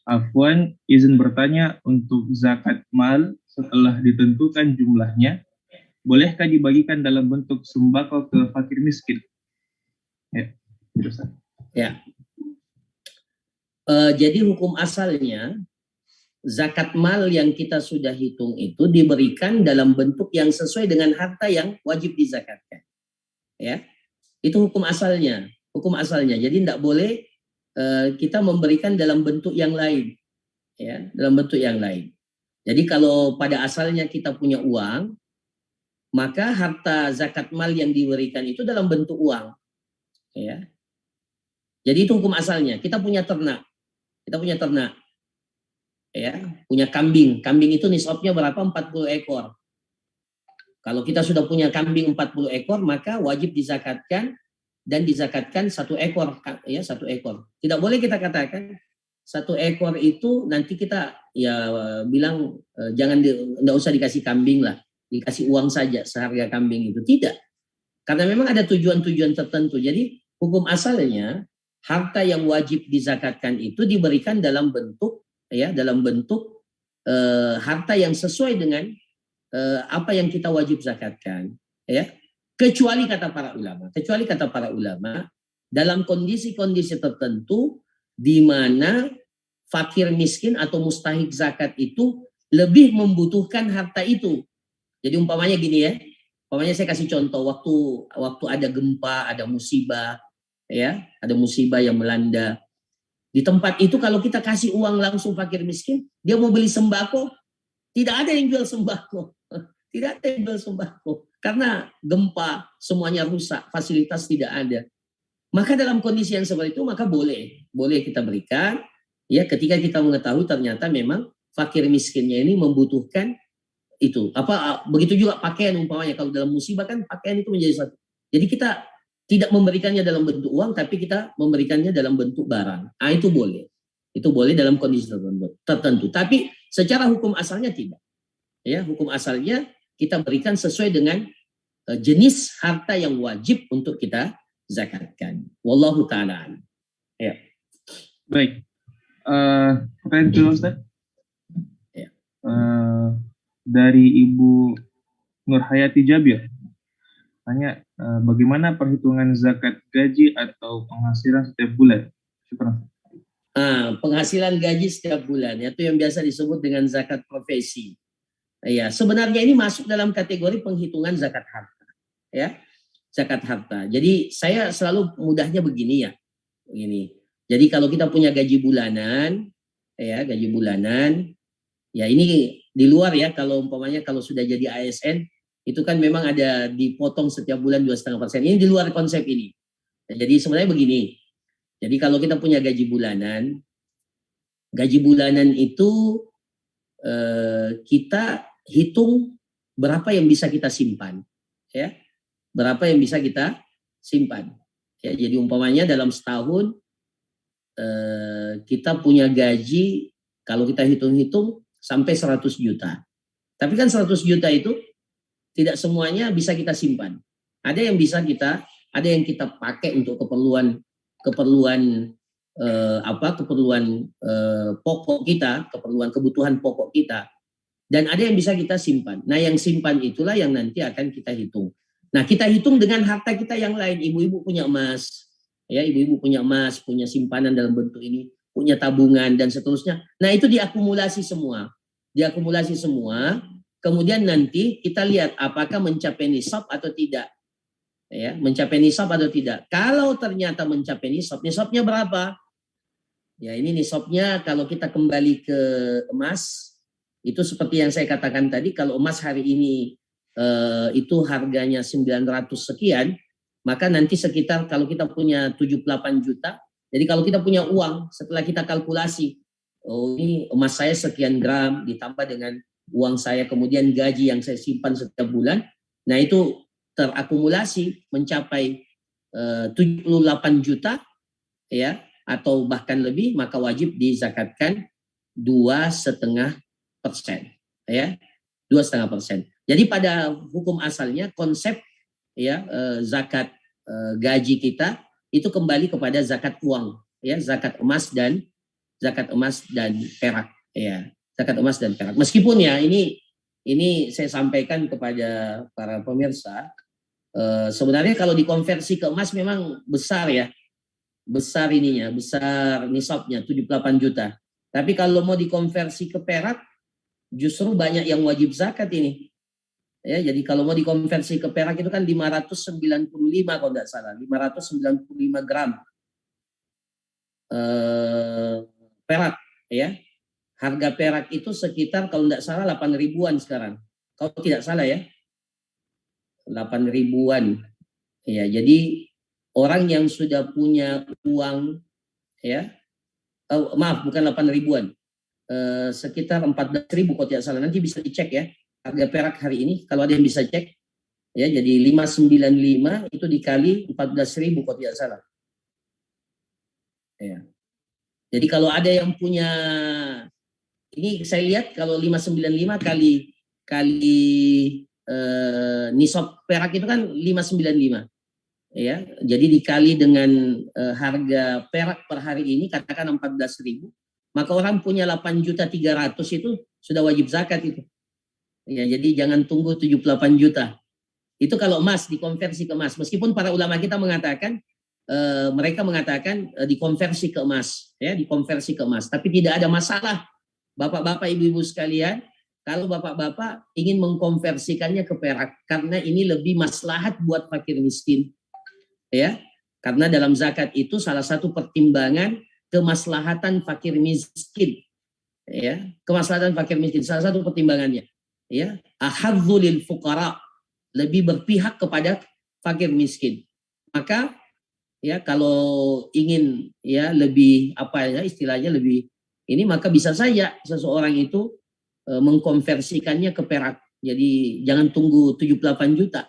B: Afwan, izin bertanya, untuk zakat mal setelah ditentukan jumlahnya, bolehkah dibagikan dalam bentuk sembako ke fakir miskin? Ya, Ustaz.
A: Ya. Jadi hukum asalnya zakat mal yang kita sudah hitung itu diberikan dalam bentuk yang sesuai dengan harta yang wajib dizakatkan. Ya, itu hukum asalnya. Hukum asalnya. Jadi tidak boleh kita memberikan dalam bentuk yang lain. Ya, dalam bentuk yang lain. Jadi kalau pada asalnya kita punya uang, maka harta zakat mal yang diberikan itu dalam bentuk uang. Ya. Jadi itu hukum asalnya. Kita punya ternak. Ya, punya kambing. Kambing itu nisabnya berapa? 40 ekor. Kalau kita sudah punya kambing 40 ekor, maka wajib dizakatkan dan dizakatkan 1 ekor, ya, 1 ekor. Tidak boleh kita katakan 1 ekor itu nanti kita ya bilang jangan enggak usah dikasih kambing lah, dikasih uang saja seharga kambing itu. Tidak. Karena memang ada tujuan-tujuan tertentu. Jadi hukum asalnya harta yang wajib dizakatkan itu diberikan dalam bentuk harta yang sesuai dengan apa yang kita wajib zakatkan, ya. Kecuali kata para ulama dalam kondisi-kondisi tertentu di mana fakir miskin atau mustahik zakat itu lebih membutuhkan harta itu. Jadi umpamanya gini ya. Umpamanya saya kasih contoh, waktu ada gempa, ada musibah, ya, ada musibah yang melanda. Di tempat itu kalau kita kasih uang langsung fakir miskin, dia mau beli sembako, tidak ada yang jual sembako. Tidak ada yang jual sembako. Karena gempa, semuanya rusak, fasilitas tidak ada. Maka dalam kondisi yang seperti itu, maka boleh kita berikan, ya, ketika kita mengetahui ternyata memang fakir miskinnya ini membutuhkan itu. Begitu juga pakaian umpamanya, kalau dalam musibah kan pakaian itu menjadi satu. Jadi kita tidak memberikannya dalam bentuk uang, tapi kita memberikannya dalam bentuk barang. Itu boleh. Itu boleh dalam kondisi tertentu. Tapi secara hukum asalnya tidak. Ya, hukum asalnya kita berikan sesuai dengan jenis harta yang wajib untuk kita zakatkan. Wallahu ta'ala. Ya.
B: Baik. Pertanyaan kedua, Ustaz.
A: Ya.
B: Dari Ibu Nurhayati Jabir. Tanya, bagaimana perhitungan zakat gaji atau penghasilan setiap bulan? Syukur.
A: Penghasilan gaji setiap bulan, itu yang biasa disebut dengan zakat profesi. Ya, sebenarnya ini masuk dalam kategori penghitungan zakat harta. Ya, zakat harta. Jadi saya selalu mudahnya begini ya. Begini. Jadi kalau kita punya gaji bulanan, ya, ini di luar ya, kalau umpamanya kalau sudah jadi ASN, itu kan memang ada dipotong setiap bulan 2,5%. Ini di luar konsep ini. Nah, jadi sebenarnya begini. Jadi kalau kita punya gaji bulanan itu kita hitung berapa yang bisa kita simpan, ya, berapa yang bisa kita simpan. Ya, jadi umpamanya dalam setahun kita punya gaji, kalau kita hitung-hitung sampai 100 juta. Tapi kan 100 juta itu tidak semuanya bisa kita simpan. Ada yang kita pakai untuk keperluan keperluan pokok kita, kebutuhan pokok kita, dan ada yang bisa kita simpan. Nah, yang simpan itulah yang nanti akan kita hitung. Nah, kita hitung dengan harta kita yang lain. Ibu-ibu punya emas, ya, ibu-ibu punya emas, punya simpanan dalam bentuk ini, punya tabungan dan seterusnya. Nah, itu diakumulasi semua. Kemudian nanti kita lihat apakah mencapai nisab atau tidak. Ya, mencapai nisab atau tidak. Kalau ternyata mencapai nisab, nisabnya berapa? Ya, ini nisabnya kalau kita kembali ke emas, itu seperti yang saya katakan tadi, kalau emas hari ini itu harganya 900 sekian, maka nanti sekitar kalau kita punya 78 juta, jadi kalau kita punya uang, setelah kita kalkulasi, oh ini emas saya sekian gram, ditambah dengan uang saya, kemudian gaji yang saya simpan setiap bulan, nah itu terakumulasi mencapai 78 juta, ya, atau bahkan lebih, maka wajib dizakatkan 2,5%, ya, 2,5%. Jadi pada hukum asalnya konsep, ya, zakat gaji kita itu kembali kepada zakat uang, ya, zakat emas dan perak, ya, zakat emas dan perak. Meskipun ya ini saya sampaikan kepada para pemirsa, sebenarnya kalau dikonversi ke emas memang besar, ya, besar nisabnya 78 juta. Tapi kalau mau dikonversi ke perak, justru banyak yang wajib zakat ini. Ya, jadi kalau mau dikonversi ke perak itu kan 595 kalau tidak salah, 595 gram perak, ya. Harga perak itu sekitar kalau tidak salah 8 ribuan sekarang. Kalau tidak salah, ya, 8 ribuan. Ya, jadi orang yang sudah punya uang, ya, maaf, bukan 8 ribuan, sekitar 14 ribu kalau tidak salah, nanti bisa dicek, ya, harga perak hari ini, kalau ada yang bisa cek, ya, jadi 595 itu dikali 14 ribu kalau tidak salah, ya. Jadi kalau ada yang punya, ini saya lihat kalau 595 kali nisab perak itu kan 595. Ya, jadi dikali dengan harga perak per hari ini katakan 14 ribu, maka orang punya 8.300.000 itu sudah wajib zakat itu. Ya, jadi jangan tunggu 78 juta. Itu kalau emas dikonversi ke emas. Meskipun para ulama kita mengatakan mereka mengatakan dikonversi ke emas, ya, dikonversi ke emas. Tapi tidak ada masalah, bapak-bapak, ibu-ibu sekalian, kalau bapak-bapak ingin mengkonversikannya ke perak, karena ini lebih maslahat buat fakir miskin. Ya, karena dalam zakat itu salah satu pertimbangan kemaslahatan fakir miskin, ya, kemaslahatan fakir miskin salah satu pertimbangannya, ya, ahadzulil fuqara, lebih berpihak kepada fakir miskin. Maka, ya, kalau ingin, ya, lebih apa, ya, istilahnya lebih ini, maka bisa saja seseorang itu mengkonversikannya ke perak. Jadi jangan tunggu 78 juta.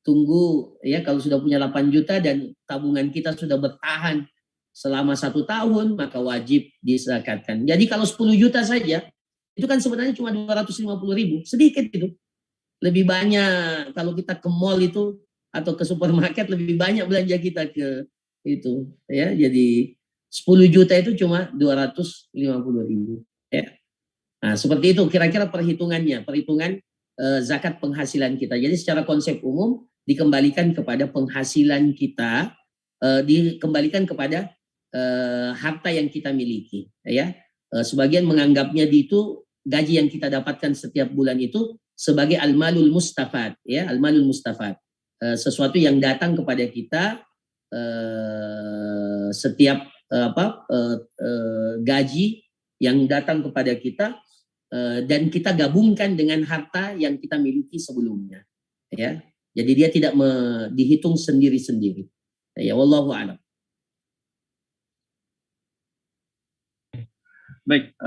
A: Tunggu, ya, kalau sudah punya 8 juta dan tabungan kita sudah bertahan selama 1 tahun, maka wajib dizakatkan. Jadi kalau 10 juta saja, itu kan sebenarnya cuma 250.000, sedikit itu. Lebih banyak kalau kita ke mall itu atau ke supermarket, lebih banyak belanja kita ke itu, ya. Jadi 10 juta itu cuma 250.000, ya. Nah, seperti itu kira-kira perhitungan zakat penghasilan kita. Jadi secara konsep umum dikembalikan kepada penghasilan kita, dikembalikan kepada harta yang kita miliki, ya. Sebagian menganggapnya itu gaji yang kita dapatkan setiap bulan itu sebagai al-malul mustafad, ya, al-malul mustafad, sesuatu yang datang kepada kita setiap gaji yang datang kepada kita, dan kita gabungkan dengan harta yang kita miliki sebelumnya, ya. Jadi dia tidak dihitung sendiri-sendiri. Ya, wallahu a'lam.
B: Baik,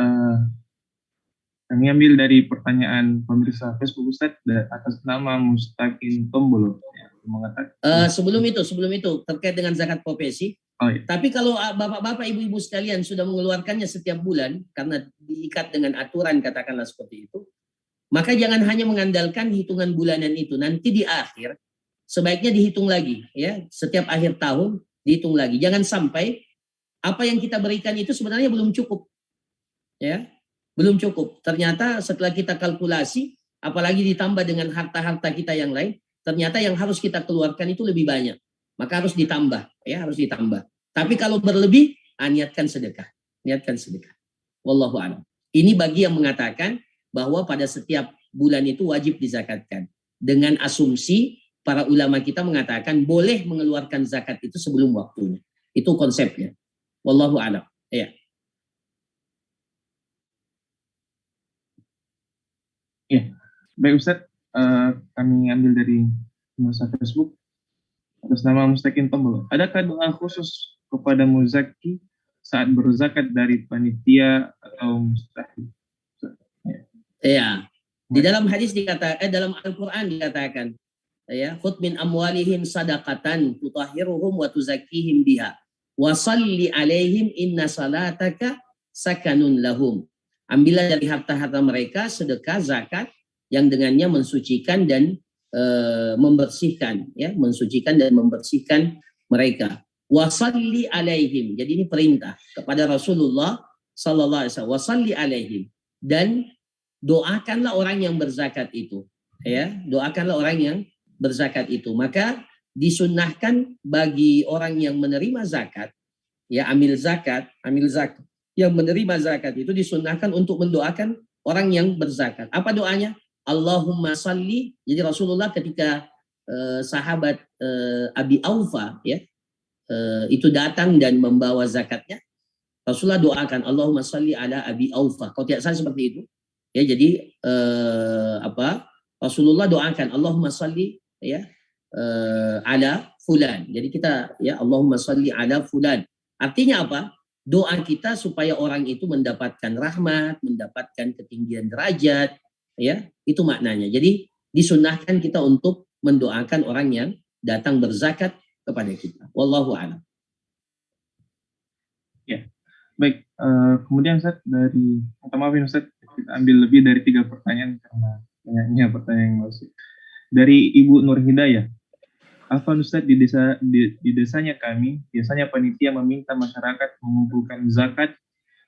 B: kami ambil dari pertanyaan pemirsa Facebook Ustadz atas nama Mustaqim Tombolo. Ya, mengatakan.
A: Sebelum itu terkait dengan zakat profesi.
B: Oh, iya.
A: Tapi kalau bapak-bapak, ibu-ibu sekalian sudah mengeluarkannya setiap bulan karena diikat dengan aturan, katakanlah seperti itu, maka jangan hanya mengandalkan hitungan bulanan itu. Nanti di akhir sebaiknya dihitung lagi, ya. Setiap akhir tahun dihitung lagi. Jangan sampai apa yang kita berikan itu sebenarnya belum cukup, ya, belum cukup. Ternyata setelah kita kalkulasi, apalagi ditambah dengan harta-harta kita yang lain, ternyata yang harus kita keluarkan itu lebih banyak. Maka harus ditambah, ya, harus ditambah. Tapi kalau berlebih, niatkan sedekah, niatkan sedekah. Wallahu a'lam. Ini bagi yang mengatakan bahwa pada setiap bulan itu wajib dizakatkan. Dengan asumsi para ulama kita mengatakan boleh mengeluarkan zakat itu sebelum waktunya. Itu konsepnya. Wallahu a'lam. Ya.
B: Ya, baik Ustadz, kami ambil dari masa Facebook atas nama Mustaqim Tombol. Adakah doa khusus kepada muzaki saat berzakat dari panitia atau mustahil?
A: Ya. Di dalam hadis dikatakan, dalam Al-Quran dikatakan, ya, khudh min amwalihim sadaqatan tutahhiruhum wa tuzakkihim biha wa salli alaihim inna salataka sakanun lahum. Ambillah dari harta-harta mereka sedekah zakat yang dengannya mensucikan dan membersihkan, ya, mensucikan dan membersihkan mereka. Wasalli alaihim. Jadi ini perintah kepada Rasulullah sallallahu alaihi wasallam. Wasalli alaihim, dan doakanlah orang yang berzakat itu, ya, doakanlah orang yang berzakat itu. Maka disunnahkan bagi orang yang menerima zakat, ya, amil zakat yang menerima zakat itu disunnahkan untuk mendoakan orang yang berzakat. Apa doanya? Allahumma salli. Jadi Rasulullah ketika sahabat Abi Aufa, ya, itu datang dan membawa zakatnya, Rasulullah doakan Allahumma salli ala Abi Aufa. Kalau tidak salah seperti itu. Ya, jadi Rasulullah doakan Allahumma salli, ya, ala fulan. Jadi kita, ya, Allahumma salli ala fulan. Artinya apa? Doa kita supaya orang itu mendapatkan rahmat, mendapatkan ketinggian derajat, ya, itu maknanya. Jadi disunnahkan kita untuk mendoakan orang yang datang berzakat kepada kita. Wallahu a'lam.
B: Ya, baik. Kemudian Ustaz, dari, maafin Ustaz, kita ambil lebih dari 3 pertanyaan karena banyaknya pertanyaan yang masuk. Dari Ibu Nur Hidayah. Afwan Ustaz, di desanya kami, biasanya panitia meminta masyarakat mengumpulkan zakat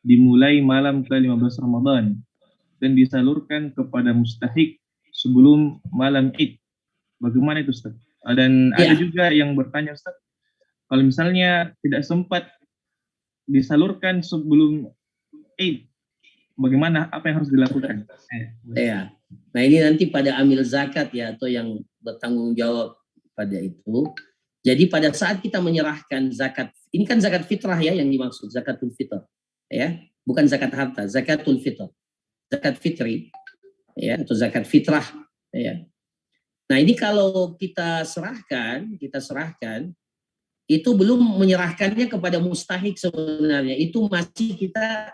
B: dimulai malam ke-15 Ramadan dan disalurkan kepada mustahik sebelum malam Id. Bagaimana itu Ustaz? Dan ada juga yang bertanya Ustaz, kalau misalnya tidak sempat disalurkan sebelum Id, bagaimana, apa yang harus dilakukan?
A: Ya. Nah, ini nanti pada amil zakat, ya, atau yang bertanggung jawab pada itu. Jadi pada saat kita menyerahkan zakat, ini kan zakat fitrah, ya, yang dimaksud zakatul fitr, ya, bukan zakat harta, zakatul fitr, zakat fitri, ya, atau zakat fitrah, ya. Nah, ini kalau kita serahkan itu belum menyerahkannya kepada mustahik sebenarnya, itu masih kita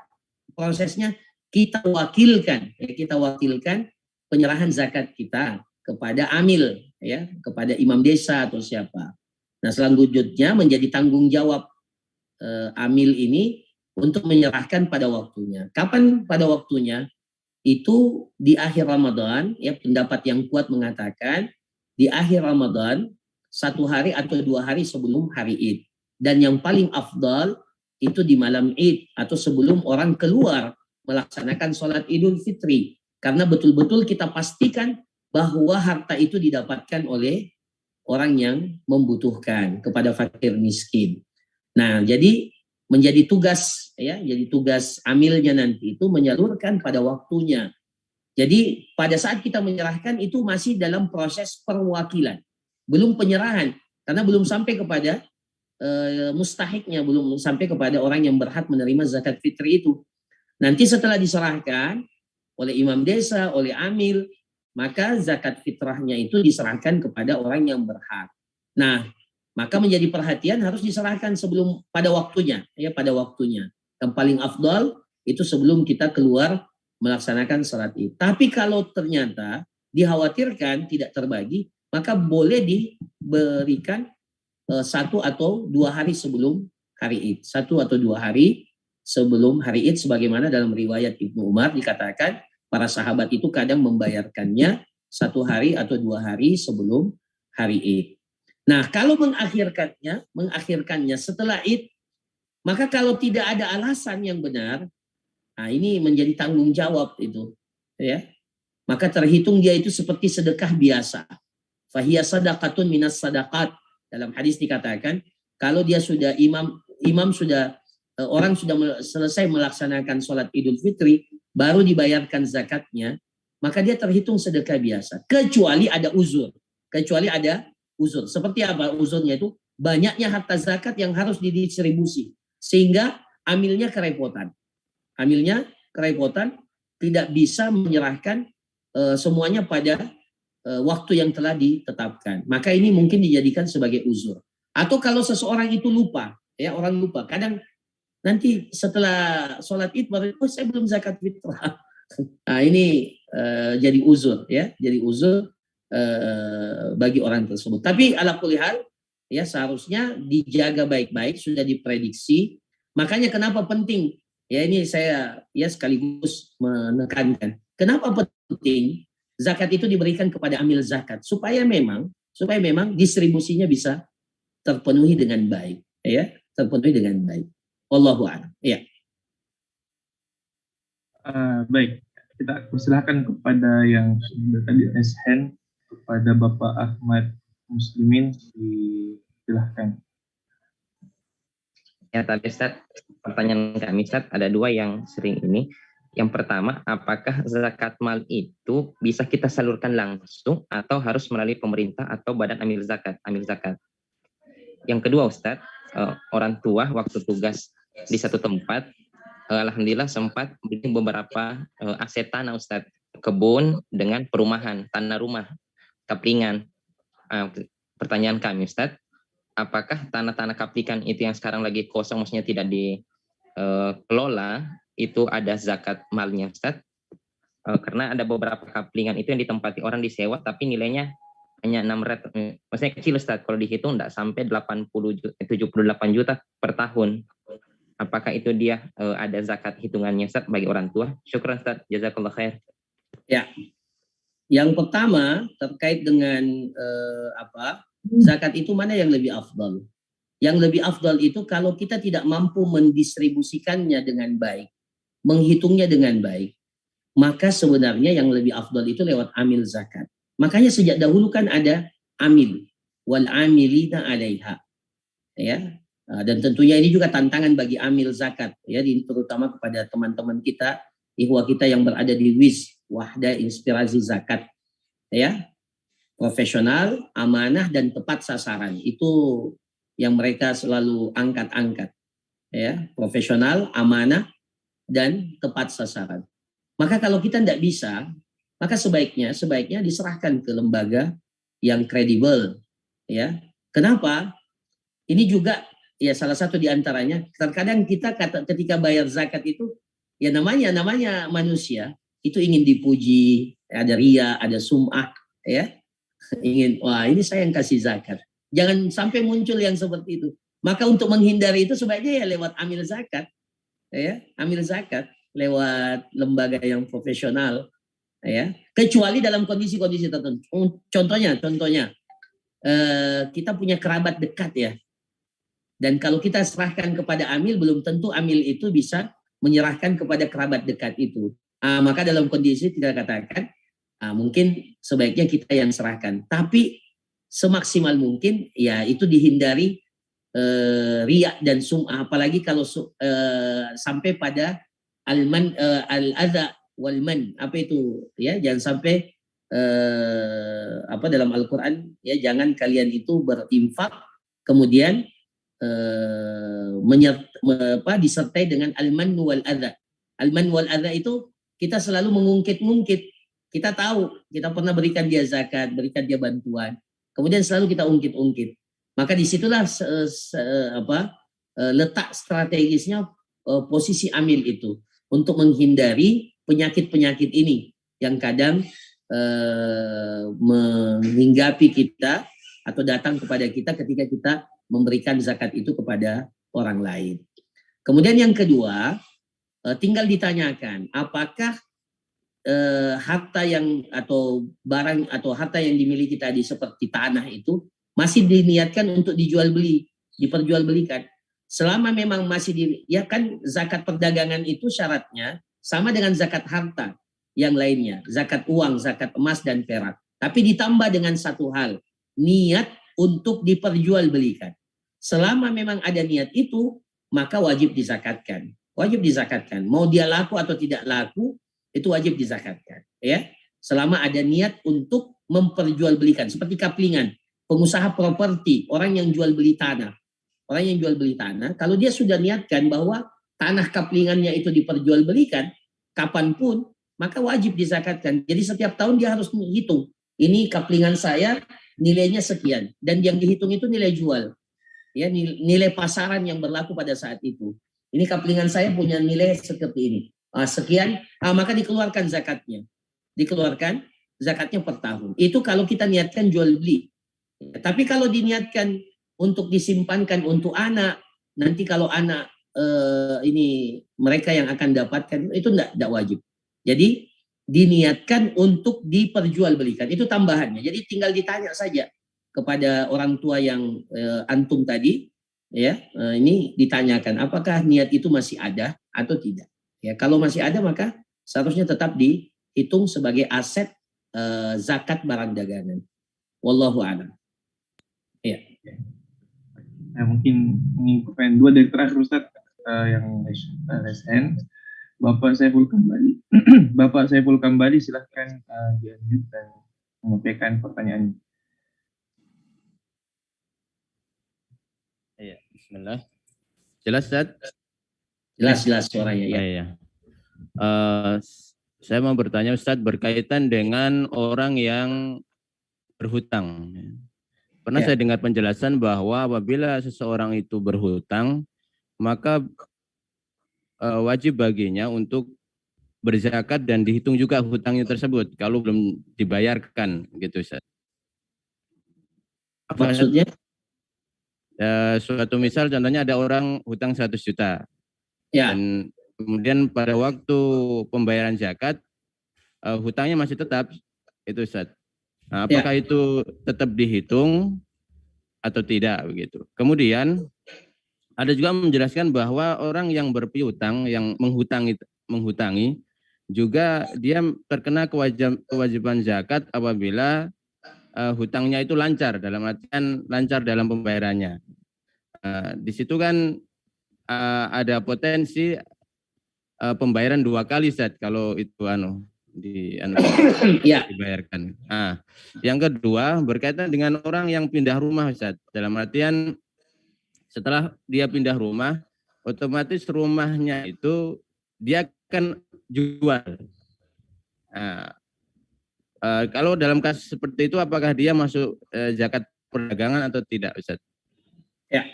A: prosesnya kita wakilkan, ya, kita wakilkan penyerahan zakat kita kepada amil, ya, kepada imam desa atau siapa. Nah, selanjutnya menjadi tanggung jawab amil ini untuk menyerahkan pada waktunya. Kapan pada waktunya? Itu di akhir Ramadan, ya, pendapat yang kuat mengatakan di akhir Ramadan 1 hari atau 2 hari sebelum hari Id. Dan yang paling afdal itu di malam Id atau sebelum orang keluar melaksanakan sholat Idul Fitri. Karena betul-betul kita pastikan bahwa harta itu didapatkan oleh orang yang membutuhkan, kepada fakir miskin. Nah, jadi menjadi tugas, ya, jadi tugas amilnya nanti itu menyalurkan pada waktunya. Jadi pada saat kita menyerahkan itu masih dalam proses perwakilan, belum penyerahan, karena belum sampai kepada mustahiknya, belum sampai kepada orang yang berhak menerima zakat fitri itu. Nanti setelah diserahkan oleh imam desa, oleh amil, maka zakat fitrahnya itu diserahkan kepada orang yang berhak. Nah, maka menjadi perhatian harus diserahkan sebelum, pada waktunya, ya, pada waktunya. Yang paling afdal itu sebelum kita keluar melaksanakan salat Id. Tapi kalau ternyata dikhawatirkan tidak terbagi, maka boleh diberikan 1 atau 2 hari sebelum hari Id. 1 atau 2 hari sebelum hari Id, sebagaimana dalam riwayat Ibnu Umar dikatakan para sahabat itu kadang membayarkannya 1 hari atau 2 hari sebelum hari Id. Nah, kalau mengakhirkannya setelah Id, Maka kalau tidak ada alasan yang benar, nah ini menjadi tanggung jawab itu, ya. Maka terhitung dia itu seperti sedekah biasa. Fahiya sadaqatun minas sadaqat. Dalam hadis dikatakan, kalau dia sudah imam sudah orang sudah selesai melaksanakan sholat Idul Fitri, baru dibayarkan zakatnya, maka dia terhitung sedekah biasa. Kecuali ada uzur. Kecuali ada uzur. Seperti apa uzurnya itu? Banyaknya harta zakat yang harus didistribusi. Sehingga amilnya kerepotan. Amilnya kerepotan, tidak bisa menyerahkan semuanya pada waktu yang telah ditetapkan. Maka ini mungkin dijadikan sebagai uzur. Atau kalau seseorang itu lupa, ya orang lupa. Kadang nanti setelah sholat id baru, oh saya belum zakat fitrah. Nah ini jadi uzur, ya, jadi uzur bagi orang tersebut. Tapi ala kulli hal, ya seharusnya dijaga baik-baik, sudah diprediksi. Makanya kenapa penting? Ya ini saya ya sekaligus menekankan. Kenapa penting zakat itu diberikan kepada amil zakat supaya memang distribusinya bisa terpenuhi dengan baik, ya, terpenuhi dengan baik. Wallahu a'lam. Ya.
B: Baik, kita persilahkan kepada yang sudah tadi raise hand, kepada Bapak Ahmad Muslimin, silahkan.
C: Ya tadi Ustaz, pertanyaan kami Ustaz ada dua yang sering ini. Yang pertama, apakah zakat mal itu bisa kita salurkan langsung atau harus melalui pemerintah atau badan amil zakat? Yang kedua Ustaz, orang tua waktu tugas di satu tempat, alhamdulillah sempat beli beberapa aset tanah Ustaz, kebun dengan perumahan, tanah rumah, kaplingan. Pertanyaan kami Ustaz, apakah tanah-tanah kaplikan itu yang sekarang lagi kosong, maksudnya tidak dikelola, itu ada zakat malnya Ustaz? Karena ada beberapa kaplingan itu yang ditempati orang disewa tapi nilainya hanya 600, maksudnya kecil Ustaz, kalau dihitung tidak sampai 78 juta per tahun. Apakah itu dia ada zakat hitungannya Ustaz bagi orang tua? Syukran Ustaz, jazakallah khair.
A: Ya, yang pertama terkait dengan zakat itu mana yang lebih afdal? Yang lebih afdal itu kalau kita tidak mampu mendistribusikannya dengan baik, menghitungnya dengan baik, maka sebenarnya yang lebih afdal itu lewat amil zakat. Makanya sejak dahulu kan ada amil, wal amilina alaiha, ya. Dan tentunya ini juga tantangan bagi amil zakat, ya, terutama kepada teman-teman kita, ikhwah kita yang berada di WIZ, Wahda Inspirasi Zakat, ya, profesional, amanah dan tepat sasaran. Itu yang mereka selalu angkat-angkat, ya, profesional, amanah dan tepat sasaran. Maka kalau kita tidak bisa, maka sebaiknya diserahkan ke lembaga yang kredibel, ya. Kenapa? Ini juga ya salah satu di antaranya, terkadang kita ketika bayar zakat itu ya namanya manusia itu ingin dipuji, ada ria, ada sum'ah, ya. Ingin, wah ini saya yang kasih zakat. Jangan sampai muncul yang seperti itu. Maka untuk menghindari itu sebaiknya ya lewat amil zakat, ya, amil zakat lewat lembaga yang profesional, ya. Kecuali dalam kondisi-kondisi tertentu. Contohnya kita punya kerabat dekat, ya. Dan kalau kita serahkan kepada amil, belum tentu amil itu bisa menyerahkan kepada kerabat dekat itu. Maka dalam kondisi kita katakan, mungkin sebaiknya kita yang serahkan. Tapi semaksimal mungkin, ya itu dihindari riak dan sum'ah. Apalagi kalau sampai pada al-adha wal-man. Apa itu? Ya, jangan sampai dalam Al-Quran, ya, jangan kalian itu berinfak kemudian disertai dengan al-man wal adha. Al-man wal adha itu kita selalu mengungkit-ungkit. Kita tahu, kita pernah berikan dia zakat, berikan dia bantuan. Kemudian selalu kita ungkit-ungkit. Maka disitulah letak strategisnya posisi amil itu. Untuk menghindari penyakit-penyakit ini yang kadang menghinggapi kita atau datang kepada kita ketika kita memberikan zakat itu kepada orang lain. Kemudian yang kedua, tinggal ditanyakan apakah harta yang atau barang atau harta yang dimiliki tadi seperti tanah itu masih diniatkan untuk dijual beli, diperjualbelikan. Selama memang masih ya kan zakat perdagangan itu syaratnya sama dengan zakat harta yang lainnya, zakat uang, zakat emas dan perak. Tapi ditambah dengan satu hal, niat untuk diperjualbelikan. Selama memang ada niat itu, maka wajib dizakatkan. Wajib dizakatkan. Mau dia laku atau tidak laku, itu wajib dizakatkan. Ya, selama ada niat untuk memperjualbelikan. Seperti kaplingan, pengusaha properti, orang yang jual beli tanah. Orang yang jual beli tanah, kalau dia sudah niatkan bahwa tanah kaplingannya itu diperjualbelikan, kapanpun, maka wajib dizakatkan. Jadi setiap tahun dia harus menghitung. Ini kaplingan saya nilainya sekian. Dan yang dihitung itu nilai jual. Ya, nilai pasaran yang berlaku pada saat itu. Ini kaplingan saya punya nilai seperti ini. Sekian, maka dikeluarkan zakatnya. Dikeluarkan zakatnya per tahun. Itu kalau kita niatkan jual beli. Tapi kalau diniatkan untuk disimpankan untuk anak, nanti kalau anak ini mereka yang akan dapatkan, itu tidak wajib. Jadi diniatkan untuk diperjualbelikan, itu tambahannya. Jadi tinggal ditanya saja kepada orang tua yang antum tadi, ya, ini ditanyakan apakah niat itu masih ada atau tidak. Ya, kalau masih ada maka seharusnya tetap dihitung sebagai aset zakat barang dagangan. Wallahu a'lam. Ya.
B: Nah, mungkin poin 2 dari terakhir Ustaz yang SN. Bapak Saiful Kambali. Bapak Saiful Kambali, silahkan dilanjut dan menyampaikan pertanyaannya.
D: Iya, bismillah. Jelas, Ustaz?
A: Jelas suaranya ya.
D: Iya. Saya mau bertanya Ustaz berkaitan dengan orang yang berhutang. Pernah saya dengar penjelasan bahwa apabila seseorang itu berhutang, maka wajib baginya untuk berzakat dan dihitung juga hutangnya tersebut kalau belum dibayarkan, gitu Ustaz.
A: Maksudnya?
D: Suatu misal contohnya ada orang hutang 100 juta.
A: Ya.
D: Dan kemudian pada waktu pembayaran zakat hutangnya masih tetap, itu Ustaz. Nah, apakah itu tetap dihitung atau tidak begitu? Kemudian ada juga menjelaskan bahwa orang yang berpiutang, yang menghutangi juga dia terkena kewajiban zakat apabila hutangnya itu lancar, dalam artian lancar dalam pembayarannya. Di situ kan ada potensi pembayaran 2 kali Ustaz kalau itu dibayarkan. Yang kedua berkaitan dengan orang yang pindah rumah Ustaz, dalam artian setelah dia pindah rumah, otomatis rumahnya itu dia akan jual. Kalau dalam kasus seperti itu, apakah dia masuk zakat perdagangan atau tidak, Ustaz?
A: Ya.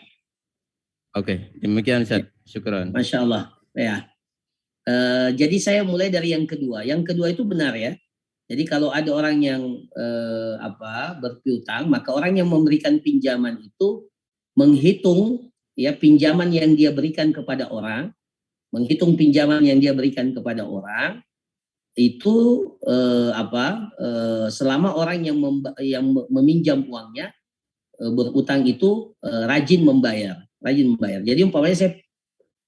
D: Oke, demikian Ustaz. Syukran.
A: Masya Allah. Ya. Jadi saya mulai dari yang kedua. Yang kedua itu benar ya. Jadi kalau ada orang yang berpiutang, maka orang yang memberikan pinjaman itu menghitung ya pinjaman yang dia berikan kepada orang, menghitung pinjaman yang dia berikan kepada orang itu selama orang yang meminjam uangnya berutang itu rajin membayar. Jadi umpamanya saya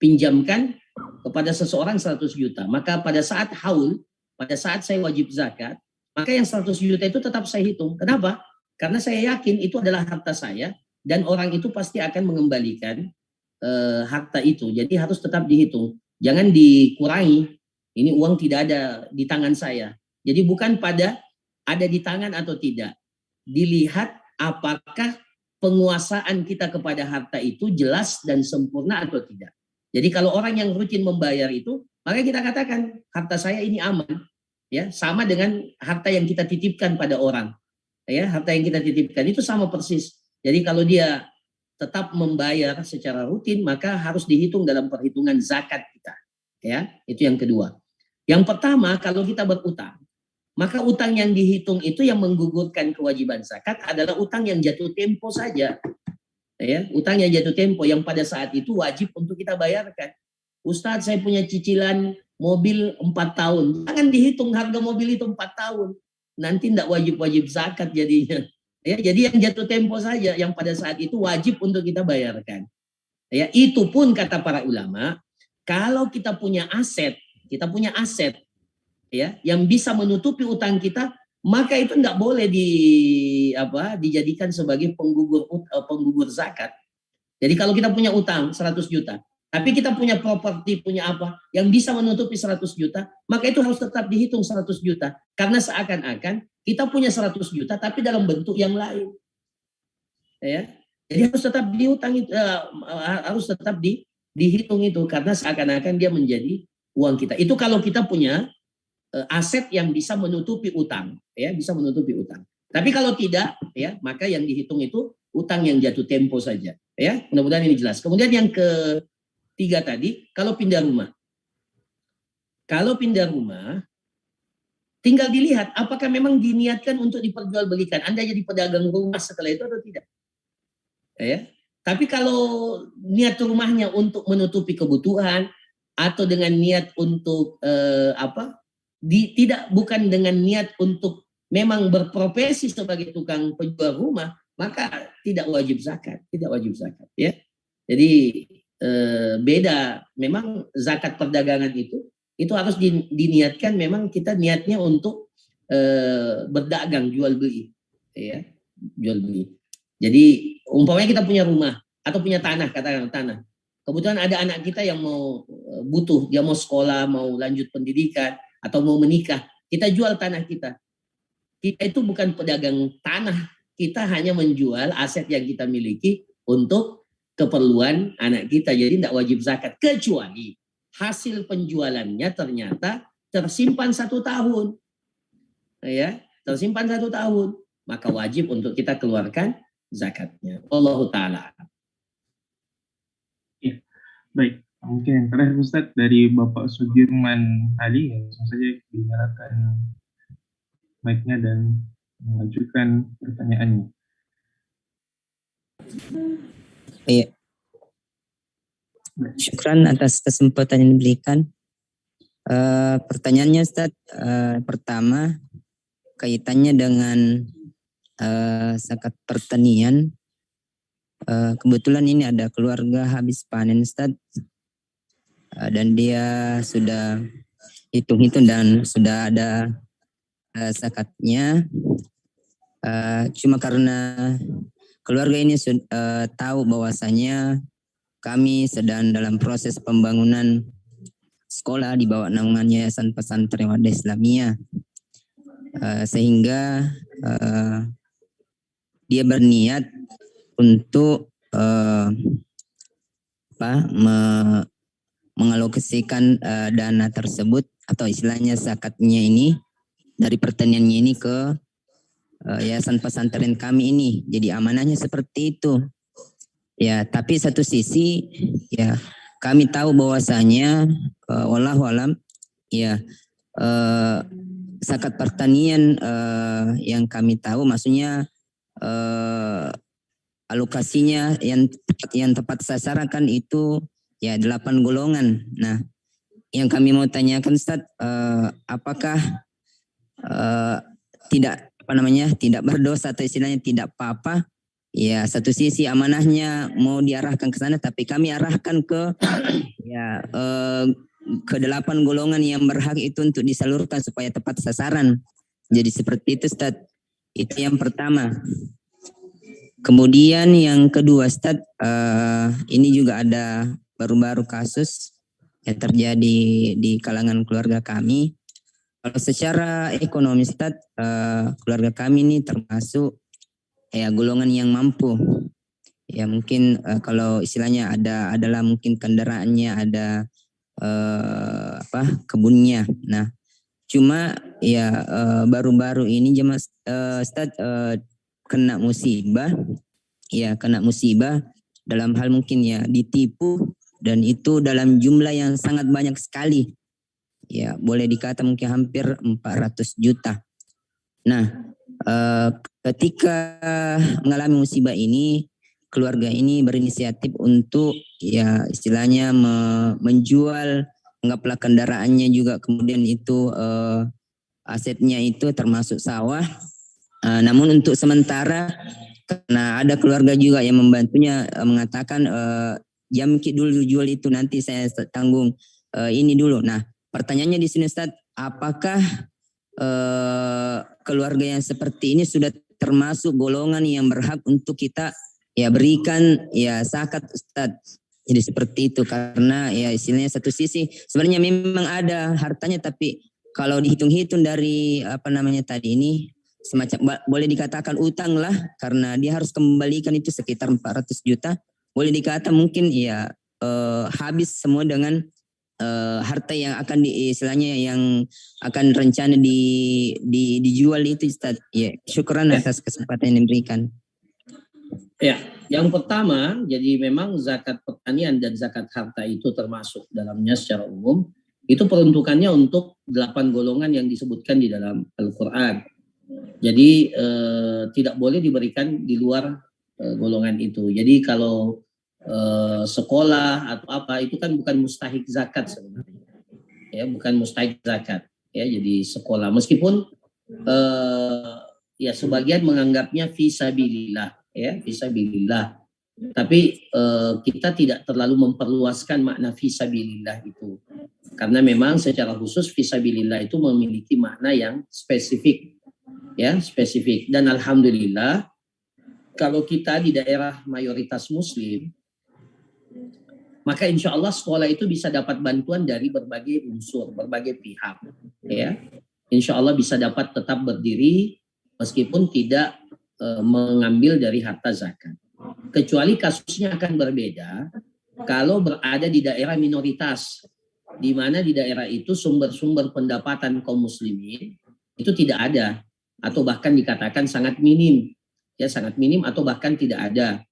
A: pinjamkan kepada seseorang 100 juta, maka pada saat haul, pada saat saya wajib zakat, maka yang 100 juta itu tetap saya hitung. Kenapa? Karena saya yakin itu adalah harta saya dan orang itu pasti akan mengembalikan harta itu. Jadi harus tetap dihitung. Jangan dikurangi. Ini uang tidak ada di tangan saya. Jadi bukan pada ada di tangan atau tidak. Dilihat apakah penguasaan kita kepada harta itu jelas dan sempurna atau tidak. Jadi kalau orang yang rutin membayar itu, maka kita katakan harta saya ini aman. Ya, sama dengan harta yang kita titipkan pada orang. Ya, harta yang kita titipkan itu sama persis. Jadi kalau dia tetap membayar secara rutin, maka harus dihitung dalam perhitungan zakat kita. Ya, itu yang kedua. Yang pertama, kalau kita berutang, maka utang yang dihitung itu yang menggugurkan kewajiban zakat adalah utang yang jatuh tempo saja. Ya, utang yang jatuh tempo yang pada saat itu wajib untuk kita bayarkan. Ustadz, saya punya cicilan mobil 4 tahun. Jangan dihitung harga mobil itu 4 tahun. Nanti tidak wajib-wajib zakat jadinya. Ya, jadi yang jatuh tempo saja yang pada saat itu wajib untuk kita bayarkan. Ya, itu pun kata para ulama, kalau kita punya aset ya yang bisa menutupi utang kita, maka itu enggak boleh dijadikan sebagai penggugur zakat. Jadi kalau kita punya utang 100 juta, tapi kita punya properti, punya apa yang bisa menutupi 100 juta, maka itu harus tetap dihitung 100 juta. Karena seakan-akan kita punya 100 juta tapi dalam bentuk yang lain. Ya. Jadi harus tetap harus tetap dihitung itu, karena seakan-akan dia menjadi uang kita. Itu kalau kita punya aset yang bisa menutupi utang, ya, bisa menutupi utang. Tapi kalau tidak, ya, maka yang dihitung itu utang yang jatuh tempo saja, ya. Mudah-mudahan ini jelas. Kemudian yang ketiga tadi, kalau pindah rumah. Kalau pindah rumah, tinggal dilihat apakah memang diniatkan untuk diperjualbelikan. Anda jadi pedagang rumah setelah itu atau tidak. Ya. Tapi kalau niat rumahnya untuk menutupi kebutuhan atau dengan niat untuk bukan dengan niat untuk memang berprofesi sebagai tukang penjual rumah, maka tidak wajib zakat, ya. Jadi beda, memang zakat perdagangan itu harus diniatkan, memang kita niatnya untuk berdagang, jual beli, ya, jual beli. Jadi umpamanya kita punya rumah atau punya tanah, katakan tanah. Kebetulan ada anak kita yang butuh, dia mau sekolah, mau lanjut pendidikan atau mau menikah, kita jual tanah kita. Kita itu bukan pedagang tanah, kita hanya menjual aset yang kita miliki untuk keperluan anak kita. Jadi tidak wajib zakat, kecuali hasil penjualannya ternyata tersimpan 1 tahun, ya, tersimpan 1 tahun, maka wajib untuk kita keluarkan zakatnya. Allahu ta'ala.
B: Ya, baik. Mungkin yang terakhir Ustadz dari Bapak Sudirman Ali, yang langsung saja dinyalakan mic-nya dan mengajukan pertanyaannya.
E: Iya. Syukran atas kesempatan yang diberikan. Pertanyaannya Ustadz, pertama kaitannya dengan zakat pertanian. Kebetulan ini ada keluarga habis panen Ustadz, dan dia sudah hitung-hitung dan sudah ada zakatnya. Cuma karena keluarga ini tahu bahwasanya kami sedang dalam proses pembangunan sekolah di bawah naungan Yayasan Pesantren Wadah Islamiyah, sehingga dia berniat untuk mengalokasikan dana tersebut atau istilahnya zakatnya ini dari pertaniannya ini ke Yayasan Pesantren kami ini. Jadi amanahnya seperti itu. Ya, tapi satu sisi ya kami tahu bahwasanya wallahu alam ya zakat pertanian yang kami tahu maksudnya alokasinya yang tepat sasaran kan itu ya 8 golongan. Nah, yang kami mau tanyakan Ustaz, apakah tidak berdosa atau istilahnya tidak apa-apa? Ya, satu sisi amanahnya mau diarahkan ke sana, tapi kami arahkan ke ke 8 golongan yang berhak itu untuk disalurkan supaya tepat sasaran. Jadi seperti itu Ustaz. Itu yang pertama. Kemudian yang kedua Ustaz, ini juga ada baru-baru kasus yang terjadi di kalangan keluarga kami. Kalau secara ekonomi Ustaz, keluarga kami ini termasuk ya golongan yang mampu. Ya mungkin kalau istilahnya adalah mungkin kendaraannya ada kebunnya. Nah, cuma ya baru-baru ini Ustaz kena musibah dalam hal mungkin ya ditipu, dan itu dalam jumlah yang sangat banyak sekali. Ya, boleh dikata mungkin hampir 400 juta. Nah, ketika mengalami musibah ini, keluarga ini berinisiatif untuk ya istilahnya menjual, anggaplah kendaraannya juga, kemudian itu asetnya itu termasuk sawah. Namun untuk sementara karena ada keluarga juga yang membantunya mengatakan jamki dulu jual itu, nanti saya tanggung ini dulu. Nah, pertanyaannya di sini Ustaz, apakah keluarga yang seperti ini sudah termasuk golongan yang berhak untuk kita ya berikan ya zakat Ustaz? Jadi seperti itu, karena ya istilahnya satu sisi sebenarnya memang ada hartanya, tapi kalau dihitung-hitung dari apa namanya tadi ini semacam boleh dikatakan utang lah, karena dia harus kembalikan itu sekitar 400 juta. Boleh dikata mungkin ya habis semua dengan harta yang akan istilahnya yang akan rencana dijual itu Ustaz. Ya, syukuran atas kesempatan yang diberikan.
A: Ya, yang pertama, jadi memang zakat pertanian dan zakat harta itu termasuk dalamnya secara umum. Itu peruntukannya untuk 8 golongan yang disebutkan di dalam Al-Quran. Jadi tidak boleh diberikan di luar golongan itu. Jadi kalau sekolah atau apa itu kan bukan mustahik zakat sebenarnya. Ya, bukan mustahik zakat. Ya, jadi sekolah meskipun ya sebagian menganggapnya fisabilillah. Ya, fisabilillah. Tapi kita tidak terlalu memperluaskan makna fisabilillah itu. Karena memang secara khusus fisabilillah itu memiliki makna yang spesifik. Ya, spesifik. Dan alhamdulillah kalau kita di daerah mayoritas muslim, maka insya Allah sekolah itu bisa dapat bantuan dari berbagai unsur, berbagai pihak. Ya, insya Allah bisa dapat tetap berdiri meskipun tidak mengambil dari harta zakat. Kecuali kasusnya akan berbeda kalau berada di daerah minoritas, di mana di daerah itu sumber-sumber pendapatan kaum muslimin itu tidak ada atau bahkan dikatakan sangat minim, ya sangat minim atau bahkan tidak ada.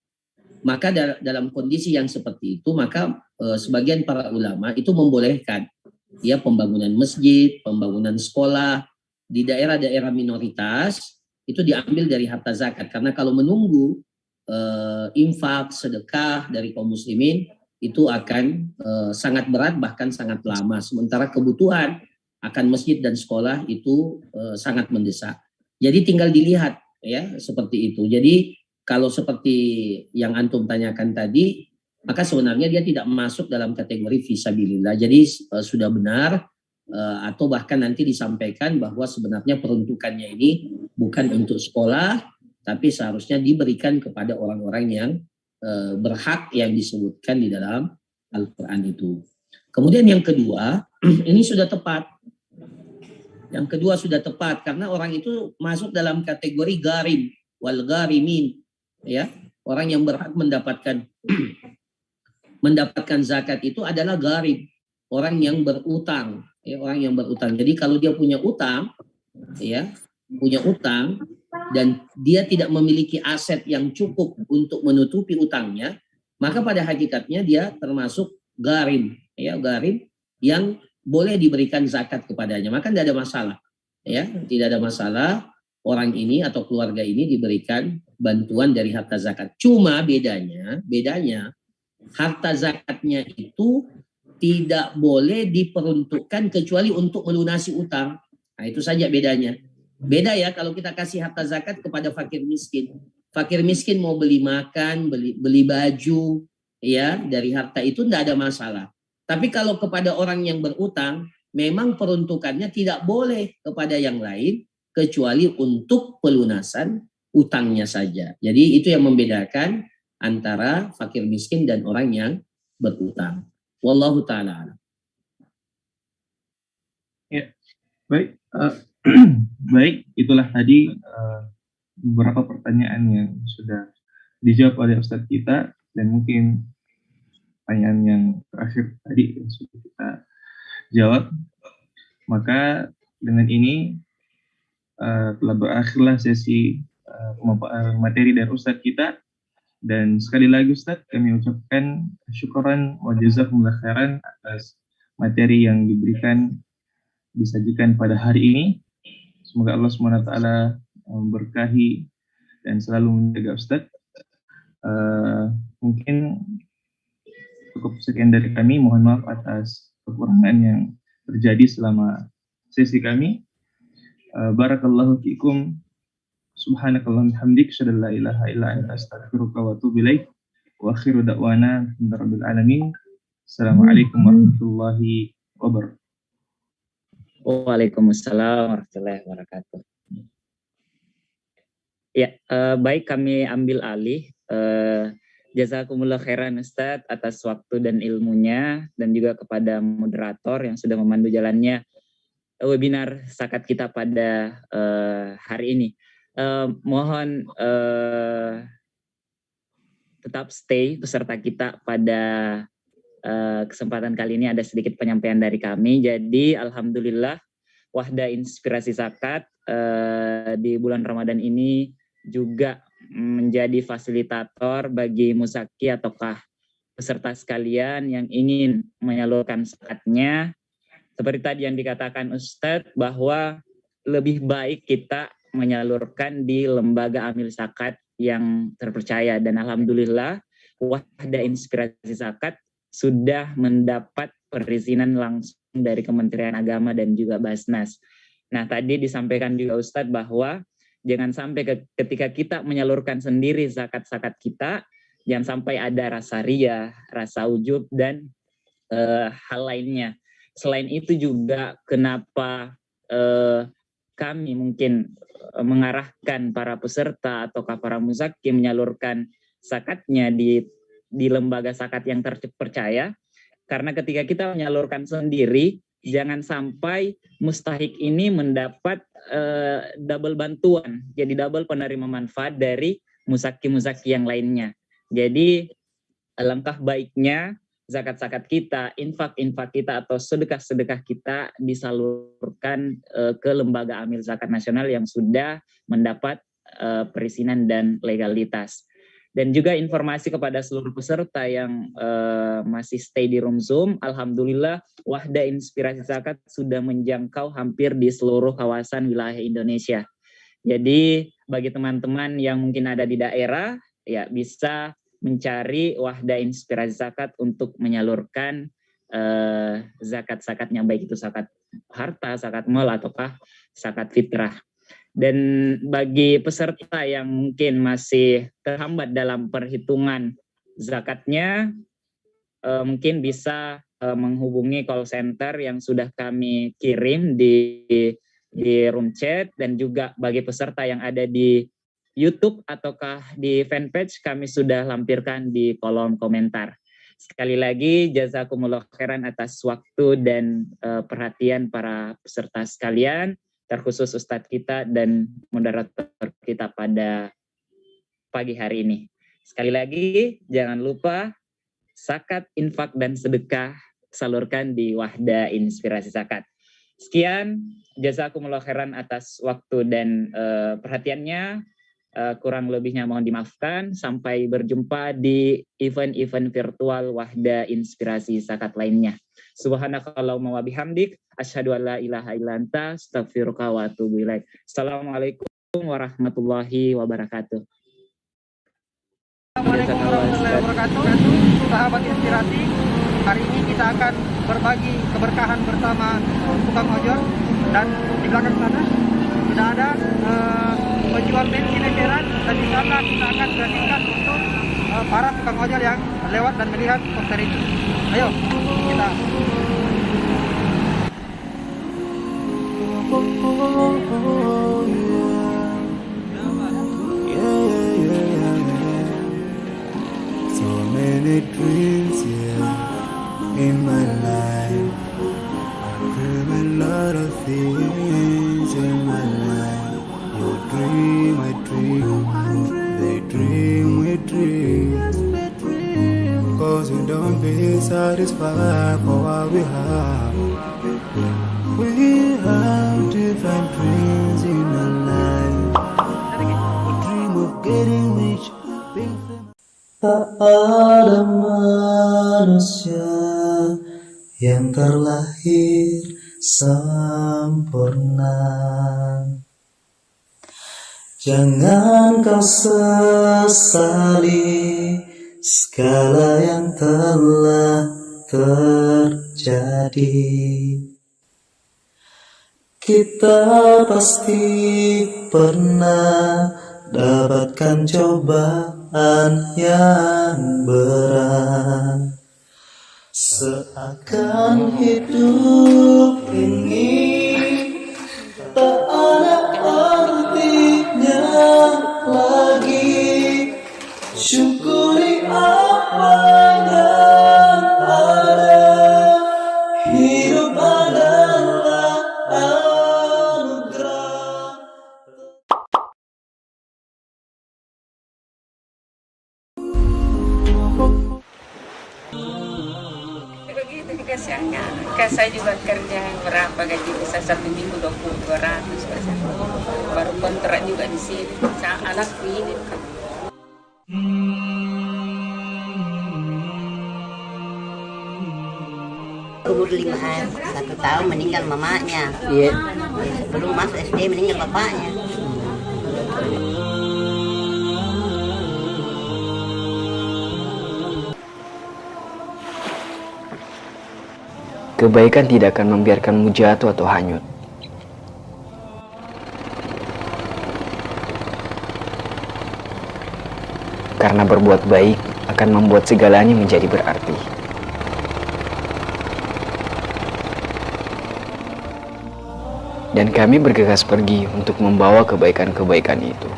A: Maka dalam kondisi yang seperti itu, maka sebagian para ulama itu membolehkan ya pembangunan masjid, pembangunan sekolah di daerah-daerah minoritas itu diambil dari harta zakat, karena kalau menunggu infak, sedekah dari kaum muslimin itu akan sangat berat bahkan sangat lama, sementara kebutuhan akan masjid dan sekolah itu sangat mendesak. Jadi tinggal dilihat ya seperti itu. Jadi kalau seperti yang antum tanyakan tadi, maka sebenarnya dia tidak masuk dalam kategori fisabilillah. Jadi sudah benar atau bahkan nanti disampaikan bahwa sebenarnya peruntukannya ini bukan untuk sekolah, tapi seharusnya diberikan kepada orang-orang yang berhak yang disebutkan di dalam Al-Quran itu. Kemudian yang kedua, ini sudah tepat. Yang kedua sudah tepat karena orang itu masuk dalam kategori garim wal garimin, ya, orang yang berhak mendapatkan zakat itu adalah garim, orang yang berutang. Ya, orang yang berutang. Jadi kalau dia punya utang, ya, punya utang dan dia tidak memiliki aset yang cukup untuk menutupi utangnya, maka pada hakikatnya dia termasuk garim, ya, garim yang boleh diberikan zakat kepadanya. Maka tidak ada masalah, ya, tidak ada masalah orang ini atau keluarga ini diberikan bantuan dari harta zakat. Cuma bedanya harta zakatnya itu tidak boleh diperuntukkan kecuali untuk melunasi utang. Nah, itu saja bedanya. Beda ya kalau kita kasih harta zakat kepada fakir miskin. Fakir miskin mau beli makan, beli baju, ya, dari harta itu tidak ada masalah. Tapi kalau kepada orang yang berutang, memang peruntukannya tidak boleh kepada yang lain kecuali untuk pelunasan utangnya saja. Jadi itu yang membedakan antara fakir miskin dan orang yang berutang. Wallahu ta'ala.
B: Ya, baik. Baik, itulah tadi beberapa pertanyaan yang sudah dijawab oleh Ustadz kita, dan mungkin pertanyaan yang terakhir tadi yang sudah kita jawab. Maka dengan ini telah berakhirlah sesi materi dari Ustadz kita. Dan sekali lagi Ustadz, kami ucapkan syukuran wa jazakumullah khairan atas materi yang diberikan, disajikan pada hari ini. Semoga Allah SWT memberkahi dan selalu menjaga Ustadz. Mungkin cukup sekian dari kami. Mohon maaf atas kekurangan yang terjadi selama sesi kami. Barakallahu fiikum. Subhanakallahumma hamdik, asyhadu an la ilaha illa anta, astaghfiruka wa atubu ilaik. Wa akhiru da'wana alhamdulillahirabbil alamin. Assalamualaikum warahmatullahi wabarakatuh.
F: Waalaikumsalam warahmatullahi wabarakatuh. Ya, baik, kami ambil alih. Jazakumullah khairan Ustadz atas waktu dan ilmunya, dan juga kepada moderator yang sudah memandu jalannya webinar zakat kita pada hari ini. Mohon tetap stay peserta kita pada kesempatan kali ini. Ada sedikit penyampaian dari kami. Jadi alhamdulillah Wahda Inspirasi Zakat di bulan Ramadan ini juga menjadi fasilitator bagi musaki ataukah peserta sekalian yang ingin menyalurkan zakatnya. Seperti tadi yang dikatakan Ustadz, bahwa lebih baik kita menyalurkan di lembaga amil zakat yang terpercaya. Dan alhamdulillah Wahda Inspirasi Zakat sudah mendapat perizinan langsung dari Kementerian Agama dan juga Basnas. Nah, tadi disampaikan juga Ustadz bahwa jangan sampai ketika kita menyalurkan sendiri zakat-zakat kita, jangan sampai ada rasa ria, rasa ujub, dan hal lainnya. Selain itu juga kenapa kami mungkin mengarahkan para peserta ataukah para muzaki menyalurkan zakatnya di lembaga zakat yang terpercaya, karena ketika kita menyalurkan sendiri, jangan sampai mustahik ini mendapat double bantuan, jadi double penerima manfaat dari muzaki-muzaki yang lainnya. Jadi alangkah baiknya zakat-zakat kita, infak-infak kita atau sedekah-sedekah kita disalurkan ke lembaga amil zakat nasional yang sudah mendapat perizinan dan legalitas. Dan juga informasi kepada seluruh peserta yang masih stay di room Zoom, alhamdulillah Wahda Inspirasi Zakat sudah menjangkau hampir di seluruh kawasan wilayah Indonesia. Jadi bagi teman-teman yang mungkin ada di daerah, ya bisa mencari Wahda Inspirasi Zakat untuk menyalurkan zakat-zakatnya, baik itu zakat harta, zakat mal, ataukah zakat fitrah. Dan bagi peserta yang mungkin masih terhambat dalam perhitungan zakatnya, mungkin bisa menghubungi call center yang sudah kami kirim di room chat, dan juga bagi peserta yang ada di YouTube ataukah di fanpage, kami sudah lampirkan di kolom komentar. Sekali lagi jazakumullah khairan atas waktu dan perhatian para peserta sekalian, terkhusus Ustadz kita dan moderator kita pada pagi hari ini. Sekali lagi, jangan lupa zakat, infak, dan sedekah salurkan di Wahda Inspirasi Zakat. Sekian, jazakumullah khairan atas waktu dan perhatiannya. Kurang lebihnya mohon dimaafkan. Sampai berjumpa di event-event virtual Wahda Inspirasi Zakat lainnya. Subhanakallahumma wa bihamdik, asyhadu an la ilaha illa anta, astaghfiruka wa atubu ilaik. Assalamualaikum warahmatullahi wabarakatuh.
G: Assalamualaikum warahmatullahi wabarakatuh. Sahabat Inspirasi, hari ini kita akan berbagi keberkahan bersama tukang ojol, dan di belakang sana sudah ada penjual bensin eceran, dan di sana kita akan gratiskan untuk para tukang ojol yang lewat dan melihat konser ini. Ayo kita.
H: So many dreams, in my life. I dream a lot of things in my life. You dream, I dream. They dream, we dream. Cause we don't be satisfied for what we have. We have different dreams in our life. We dream of getting rich, being famous. Tak ada manusia yang terlahir sempurna. Jangan kau sesali segala yang telah terjadi. Kita pasti pernah dapatkan cobaan yang berat. Seakan hidup ini tak ada artinya lagi. Syukuri apa yang ada. Hidup adalah anugerah.
I: Begitu dikasihnya, saya juga kerja berapa gaji bisa 1 minggu 20-200 baru kontrak juga di sini. Anakku ini kan.
J: Umur 1 tahun meninggal mamanya.
A: Iya.
J: Sebelum masuk SD meninggal bapaknya.
K: Kebaikan tidak akan membiarkanmu jatuh atau hanyut. Karena berbuat baik akan membuat segalanya menjadi berarti. Dan kami bergegas pergi untuk membawa kebaikan-kebaikan itu.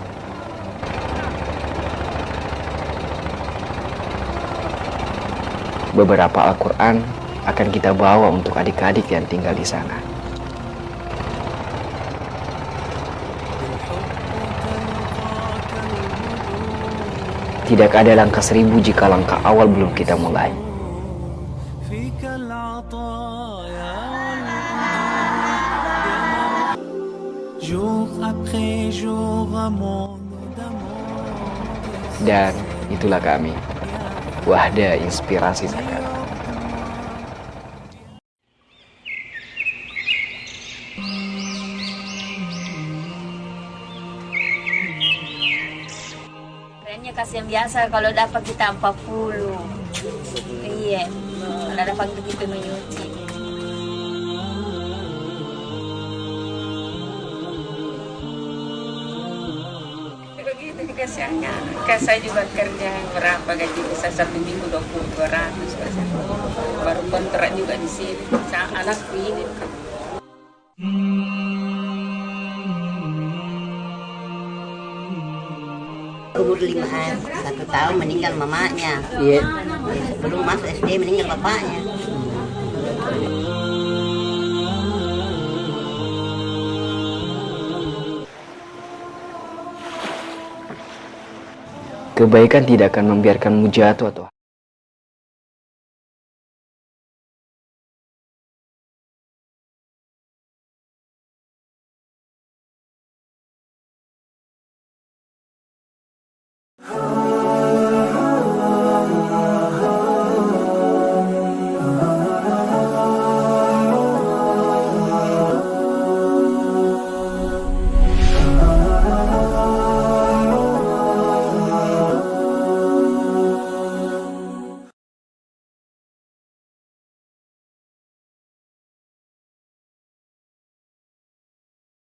K: Beberapa Al-Quran akan kita bawa untuk adik-adik yang tinggal di sana. Tidak ada langkah 1000 jika langkah awal belum kita mulai. Dan itulah kami, Wahda Inspirasi Zakat.
I: Kerennya kasih yang biasa, kalau dapat kita 40. Iya, kalau dapat begitu menyuci. Begitu dikasihnya, saya juga kerja berapa gaji bisa 1 minggu 20-200 baru kontrak juga di sini. Anakku ini kan.
J: Umur 1 tahun meninggal mamanya.
A: Iya.
J: Sebelum masuk SD meninggal bapaknya.
K: Kebaikan tidak akan membiarkanmu jatuh atau